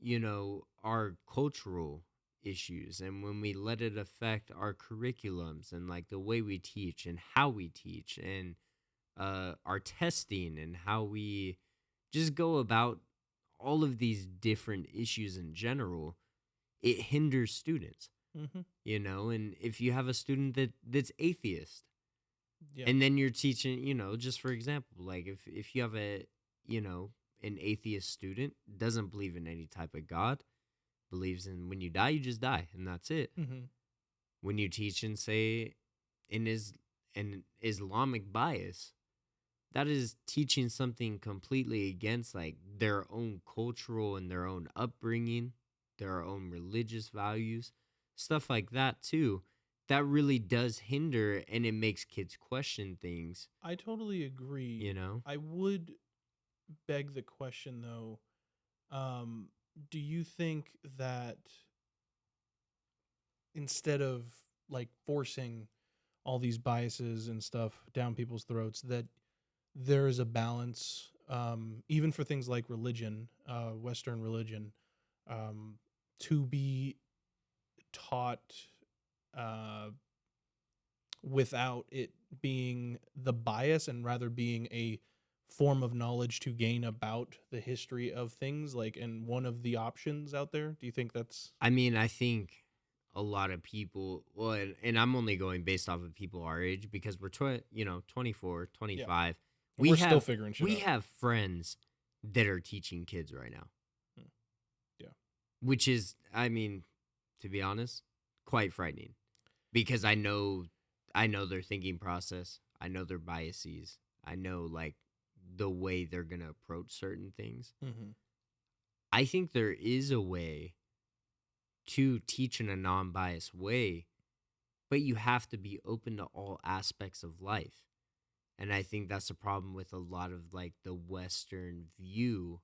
you know, our cultural issues, and when we let it affect our curriculums and like the way we teach and how we teach and our testing and how we just go about all of these different issues in general, it hinders students, you know? And if you have a student that's atheist, Yeah. and then you're teaching, you know, just for example, like if you have a, you know, an atheist student, doesn't believe in any type of God, believes in when you die, you just die, and that's it. When you teach and say in an Islamic bias, that is teaching something completely against like their own cultural and their own upbringing, their own religious values, stuff like that too. That really does hinder, and it makes kids question things, I totally agree. you know? I would beg the question though, do you think that instead of like forcing all these biases and stuff down people's throats, that there is a balance, even for things like religion, Western religion, to be taught without it being the bias, and rather being a form of knowledge to gain about the history of things, like, and one of the options out there? Do you think that's I mean, I think a lot of people, well, and I'm only going based off of people our age because we're 24, yeah? 25. We're still figuring shit We out. have friends that are teaching kids right now, Hmm. Yeah. which is, I mean, to be honest, quite frightening because I know their thinking process. I know their biases. I know like the way they're going to approach certain things. Mm-hmm. I think there is a way to teach in a non-biased way, but you have to be open to all aspects of life. And I think that's a problem with a lot of like the Western view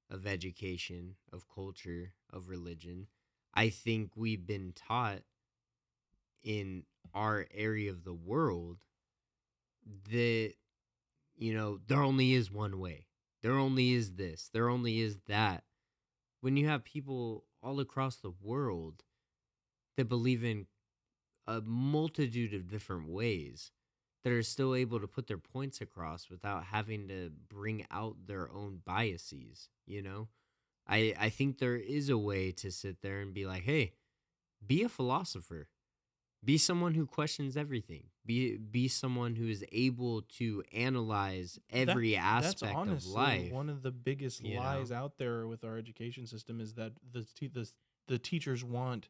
of education, of culture, of religion. I think we've been taught in our area of the world that, there only is one way. There only is this. There only is that. When you have people all across the world that believe in a multitude of different ways that are still able to put their points across without having to bring out their own biases, I think there is a way to sit there and be like, hey, be a philosopher. Be someone who questions everything. Be someone who is able to analyze every That's aspect of honestly life. one of the biggest You lies know? out there with our education system, is that the teachers want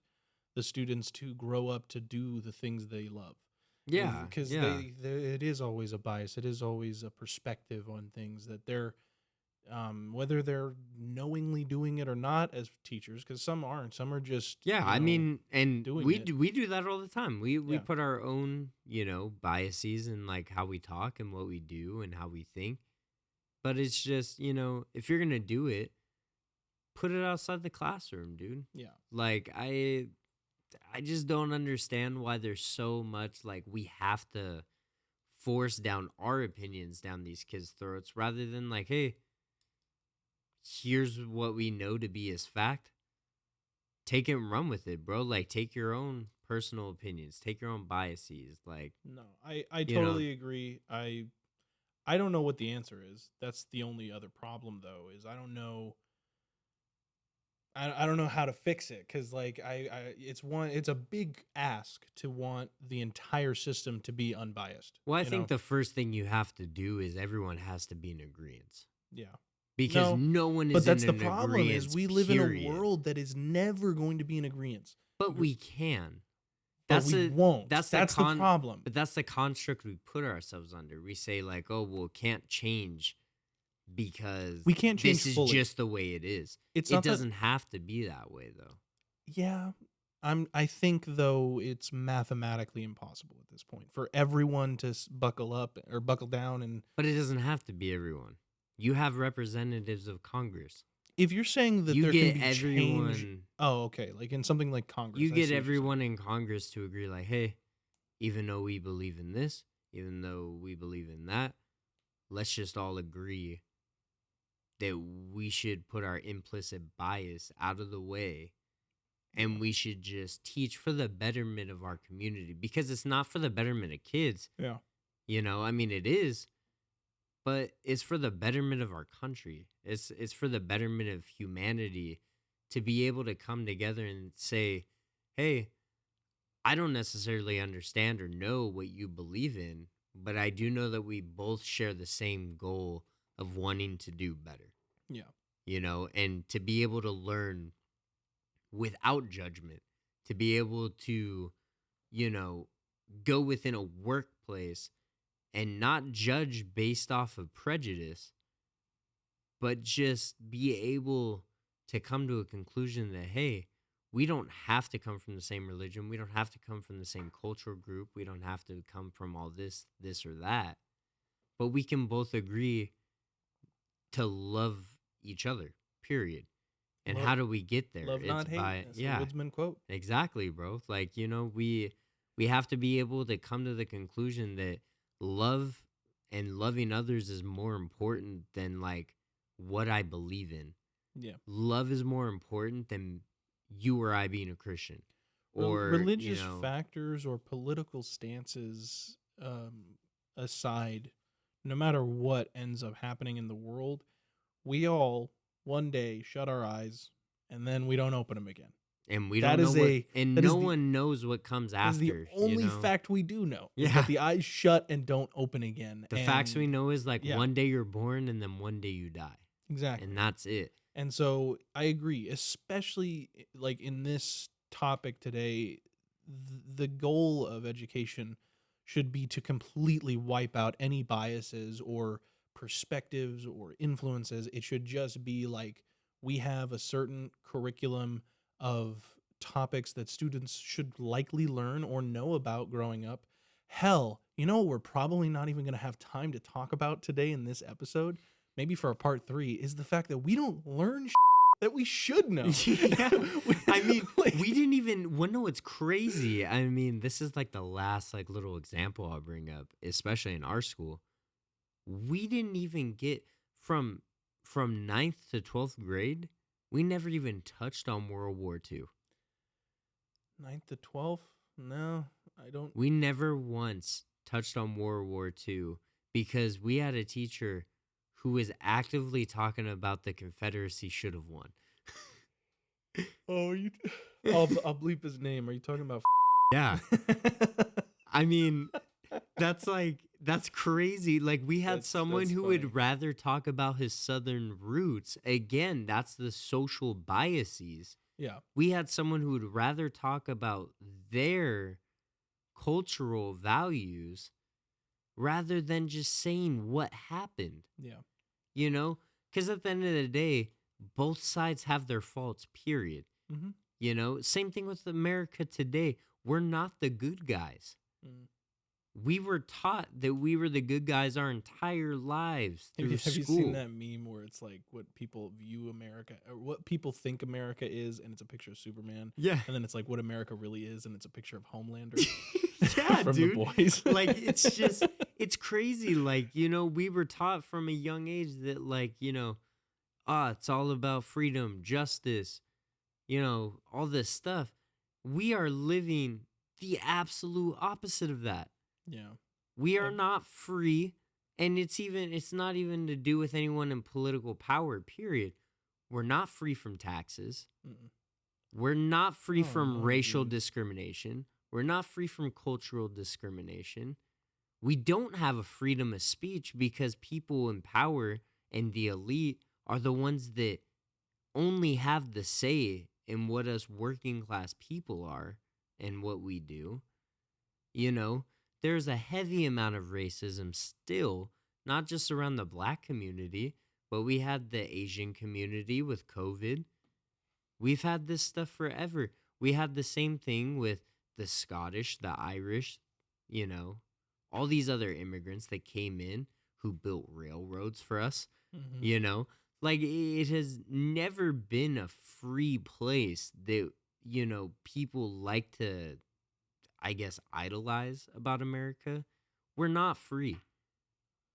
the students to grow up to do the things they love. Yeah, Because yeah. it is always a bias. It is always a perspective on things that they're, whether they're knowingly doing it or not as teachers, because some aren't. Some are just, Yeah, I mean, and doing we it. we do that all the time. We Yeah. put our own, biases in like how we talk and what we do and how we think. But it's just, if you're gonna do it, put it outside the classroom, dude. Yeah. Like I just don't understand why there's so much like we have to force down our opinions down these kids' throats rather than like, hey, here's what we know to be as fact. Take it and run with it, bro. Like take your own personal opinions, take your own biases. Like, No, I you know, totally agree. I don't know what the answer is. That's the only other problem, though, is I don't know. I don't know how to fix it, because like it's a big ask to want the entire system to be unbiased. well, I think the first thing you have to do is everyone has to be in agreement. Yeah. Because No, no one but is that's in the an problem, is agreement, we live in a period. world that is never going to be in agreement. But we can. But we won't. That's the problem. But that's the construct we put ourselves under. We say like, oh, well, it can't change because We can't change this is fully. just the way it is. It's It not that- doesn't have to be that way, though. Yeah. I think, though, it's mathematically impossible at this point for everyone to buckle up or buckle down. And But it doesn't have to be everyone. You have representatives of Congress. if you're saying that You there get can be everyone. change, oh, okay, like in something like Congress, You I see get what you're saying. everyone in Congress to agree, like, hey, even though we believe in this, even though we believe in that, let's just all agree that we should put our implicit bias out of the way and we should just teach for the betterment of our community, because it's not for the betterment of kids. Yeah. I mean, it is, but it's for the betterment of our country. It's for the betterment of humanity to be able to come together and say, hey, I don't necessarily understand or know what you believe in, but I do know that we both share the same goal of wanting to do better. Yeah. And to be able to learn without judgment, to be able to, go within a workplace and not judge based off of prejudice, but just be able to come to a conclusion that, hey, we don't have to come from the same religion. We don't have to come from the same cultural group. We don't have to come from all this or that. But we can both agree to love each other, period. And how do we get there? Love, not hate. That's a Woodsman quote. Exactly, bro. Like, we have to be able to come to the conclusion that love and loving others is more important than like what I believe in. Yeah. Love is more important than you or I being a Christian, or religious factors or political stances aside, no matter what ends up happening in the world, we all one day shut our eyes and then we don't open them again. And we That don't know is what, a and that is no the one knows what comes that is the after. only you know? fact we do know is Yeah. that the eyes shut and don't open again. The facts we And know is like yeah, one day you're born and then one day you die, exactly. and that's it. And so I agree, especially like in this topic today, the goal of education should be to completely wipe out any biases or perspectives or influences. It should just be like we have a certain curriculum of topics that students should likely learn or know about growing up. Hell, you know what we're probably not even going to have time to talk about today in this episode? Maybe for a part 3 is the fact that we don't learn that we should know. Yeah. I mean, Like- we didn't even, well, no, it's crazy. I mean, this is like the last like little example I'll bring up, especially in our school. We didn't even get from 9th to 12th grade, we never even touched on World War II. 9th to 12th? No, I don't. We never once touched on World War II because we had a teacher who was actively talking about the Confederacy should have won. Oh, I'll bleep his name. Are you talking about? Yeah. I mean, that's crazy. Like, we had someone that's who funny. would rather talk about his Southern roots. Again, that's the social biases. Yeah. We had someone who would rather talk about their cultural values rather than just saying what happened, Yeah. you know? Because at the end of the day, both sides have their faults, period. Mm-hmm. You know, same thing with America today. We're not the good guys. Mm. We were taught that we were the good guys our entire lives through Have you school. seen that meme where it's like what people view America or what people think America is, and it's a picture of Superman, Yeah. and then it's like what America really is, and it's a picture of Homelander Yeah, from dude. The Boys. Like, it's just, it's crazy. Like, you know, we were taught from a young age that, like, you know, it's all about freedom, justice, you know, all this stuff. We are living the absolute opposite of that. Yeah. We are not free, and it's not even to do with anyone in political power, period. We're not free from taxes. Mm-mm. We're not free Oh, from no, racial dude. discrimination. We're not free from cultural discrimination. We don't have a freedom of speech because people in power and the elite are the ones that only have the say in what us working class people are and what we do. You know, there's a heavy amount of racism still, not just around the black community, but we had the Asian community with COVID. We've had this stuff forever. We had the same thing with the Scottish, the Irish, you know, all these other immigrants that came in who built railroads for us, Mhm. you know. Like, it has never been a free place that, you know, people like to, I guess, idolize about America. We're not free.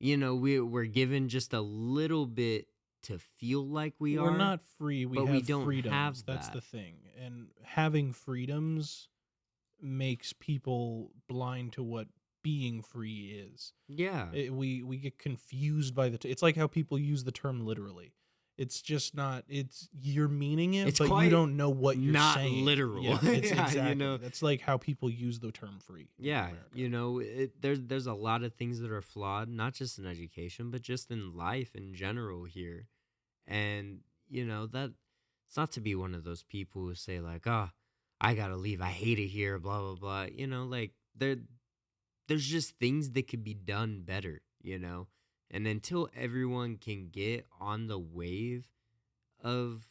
You know, we're given just a little bit to feel like we are. We're not free. We but have we don't freedoms. have That's that. the thing. And having freedoms makes people blind to what being free is. Yeah. We get confused by it's like how people use the term literally. It's just not. It's you're meaning it, It's but quite you don't know what you're not saying. literal. Yeah, it's Yeah, you exactly. know. That's like how people use the term free. in Yeah, America. you know, there's a lot of things that are flawed, not just in education, but just in life in general here. And, you know, that it's not to be one of those people who say like, "Oh, I got to leave. I hate it here, blah blah blah." You know, like there's just things that could be done better, you know? And until everyone can get on the wave of,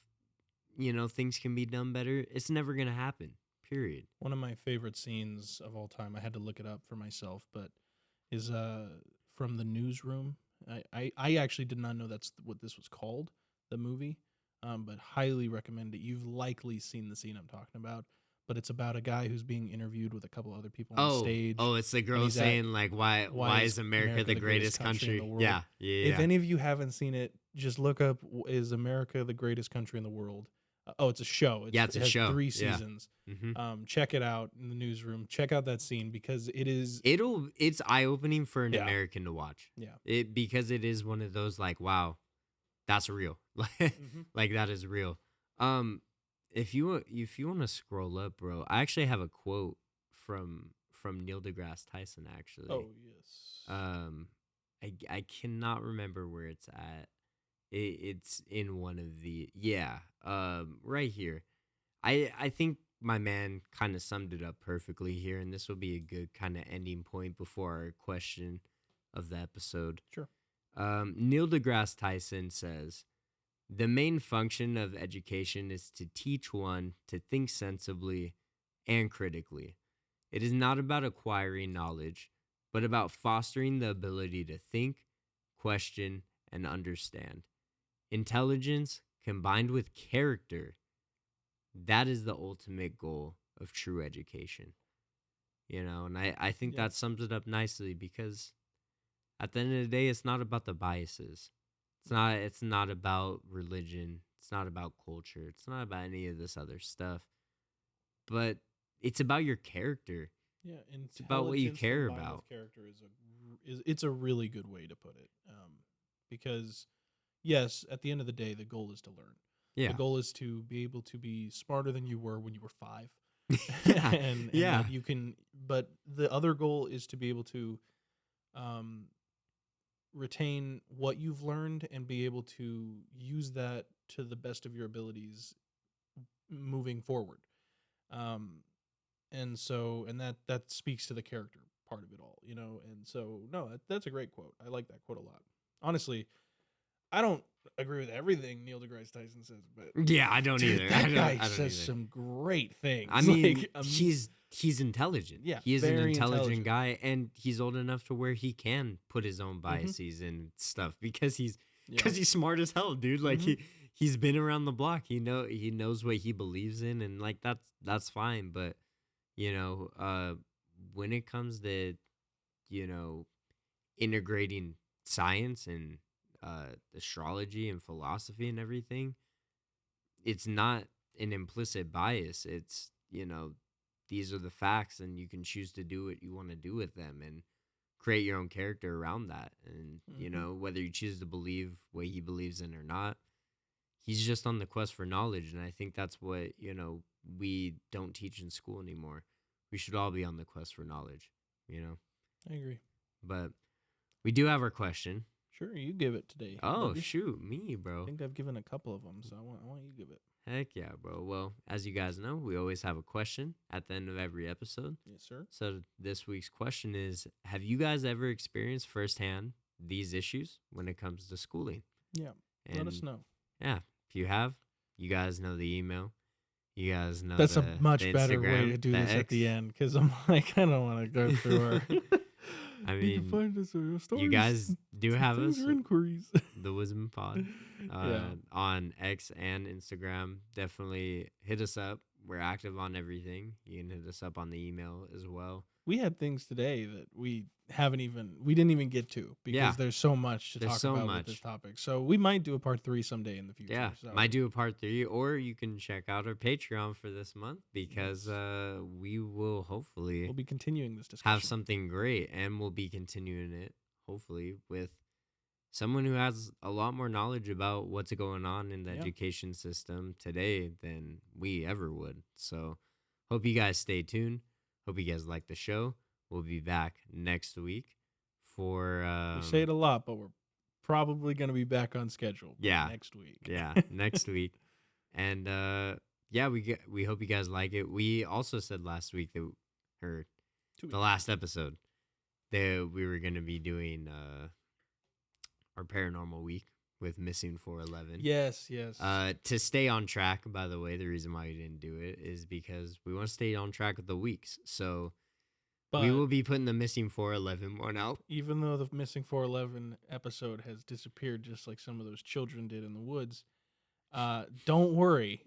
you know, things can be done better, it's never going to happen. Period. One of my favorite scenes of all time, I had to look it up for myself, but is from The Newsroom. I actually did not know that's what this was called, the movie, but highly recommend it. You've likely seen the scene I'm talking about, but it's about a guy who's being interviewed with a couple other people on stage. Oh, it's the girl he's at- saying like, why is America the greatest country? in the world? Yeah, yeah. If any of you haven't seen it, just look up "Is America the greatest country in the world?" Oh, it's a show. Yeah, it's it a has show. 3 Yeah. seasons. Mm-hmm. Check it out in the newsroom. Check out that scene because it is. It's eye-opening for an Yeah. American to watch. Yeah. Because it is one of those like, wow, that's real. Like that is real. If you want to scroll up, bro, I actually have a quote from Neil deGrasse Tyson actually. Oh yes. I cannot remember where it's at. It's in one of the right here. I think my man kind of summed it up perfectly here, and this will be a good kind of ending point before our question of the episode. Sure. Neil deGrasse Tyson says, "The main function of education is to teach one to think sensibly and critically. It is not about acquiring knowledge, but about fostering the ability to think, question, and understand. Intelligence combined with character, that is the ultimate goal of true education." And I think that sums it up nicely because at the end of the day, it's not about the biases. It's not about religion. It's not about culture. It's not about any of this other stuff. But it's about your character. Yeah, it's about what you care about. Character it's a really good way to put it. Because yes, at the end of the day, the goal is to learn. Yeah. The goal is to be able to be smarter than you were when you were 5. Yeah. and that you can. But the other goal is to be able to retain what you've learned and be able to use that to the best of your abilities moving forward. And that speaks to the character part of it all, and so no, that's a great quote. I like that quote a lot. Honestly, I don't agree with everything Neil deGrasse Tyson says, but yeah, I don't dude, either. That guy I don't says either. some great things. I mean, he's intelligent. Yeah, he is an very intelligent guy, and he's old enough to where he can put his own biases and stuff because he's smart as hell, dude. Like he's been around the block. He knows what he believes in, and like that's fine. But when it comes to integrating science and astrology and philosophy and everything, it's not an implicit bias. It's these are the facts, and you can choose to do what you want to do with them and create your own character around that. And whether you choose to believe what he believes in or not, he's just on the quest for knowledge. And I think that's what we don't teach in school anymore. We should all be on the quest for knowledge. I agree. But we do have our question. Sure, you give it today. Oh, buddy. shoot, me, bro. I think I've given a couple of them, so I want you to give it. Heck yeah, bro. Well, as you guys know, we always have a question at the end of every episode. Yes, sir. So this week's question is, have you guys ever experienced firsthand these issues when it comes to schooling? Yeah, let us know. Yeah, if you have, you guys know the email. You guys know that's a much the better way Instagram, to do the this X. at the end, because I'm like, I don't want to go through our. I you can mean, find us on stories, you guys do have us, or inquiries. the Wisdom Pod, on X and Instagram. Definitely hit us up. We're active on everything. You can hit us up on the email as well. We had things today that we didn't even get to because there's so much to talk about with this topic. So we might do a part 3 someday in the future. Yeah, so. might do a part 3, or you can check out our Patreon for this month because we will hopefully we'll be continuing this discussion. have something great, and we'll be continuing it hopefully with someone who has a lot more knowledge about what's going on in the education system today than we ever would. So hope you guys stay tuned. Hope you guys like the show. We'll be back next week for... we say it a lot, but we're probably going to be back on schedule next week. Yeah, next week. And we hope you guys like it. We also said last week that, or the last episode, that we were going to be doing our paranormal week with Missing 411. Yes. To stay on track, by the way, the reason why we didn't do it is because we want to stay on track with the weeks. So we will be putting the Missing 411 one out. Even though the Missing 411 episode has disappeared just like some of those children did in the woods, don't worry.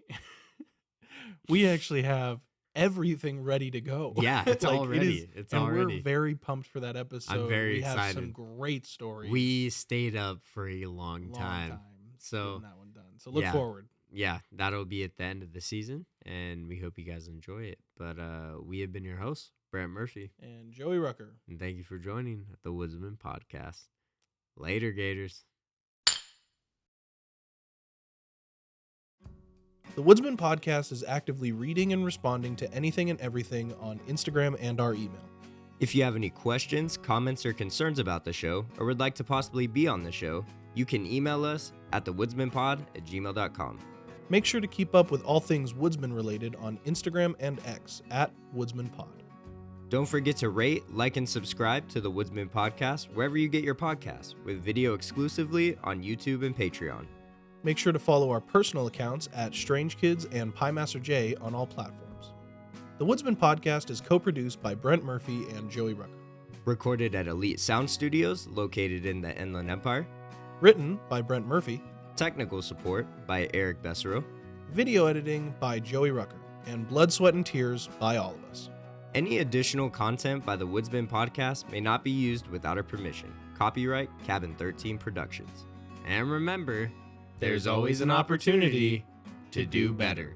We actually have everything ready to go. Yeah, it's all ready. We're very pumped for that episode. I'm very excited. excited. Have some great stories. We stayed up for a long time. So getting that one done. So look forward. yeah, that'll be at the end of the season, and we hope you guys enjoy it. But we have been your hosts, Brent Murphy, And Joey Rucker. and thank you for joining the Woodsman Podcast. Later, Gators. The Woodsman Podcast is actively reading and responding to anything and everything on Instagram and our email. If you have any questions, comments, or concerns about the show, or would like to possibly be on the show, you can email us at thewoodsmanpod@gmail.com. Make sure to keep up with all things Woodsman related on Instagram and X at WoodsmanPod. Don't forget to rate, like, and subscribe to the Woodsman Podcast wherever you get your podcasts, with video exclusively on YouTube and Patreon. Make sure to follow our personal accounts at Strange Kids and Piemaster J on all platforms. The Woodsman Podcast is co-produced by Brent Murphy and Joey Rucker. Recorded at Elite Sound Studios, located in the Inland Empire. Written by Brent Murphy. Technical support by Eric Bessero. Video editing by Joey Rucker. And Blood, Sweat, and Tears by all of us. Any additional content by the Woodsman Podcast may not be used without our permission. Copyright Cabin 13 Productions. And remember, there's always an opportunity to do better.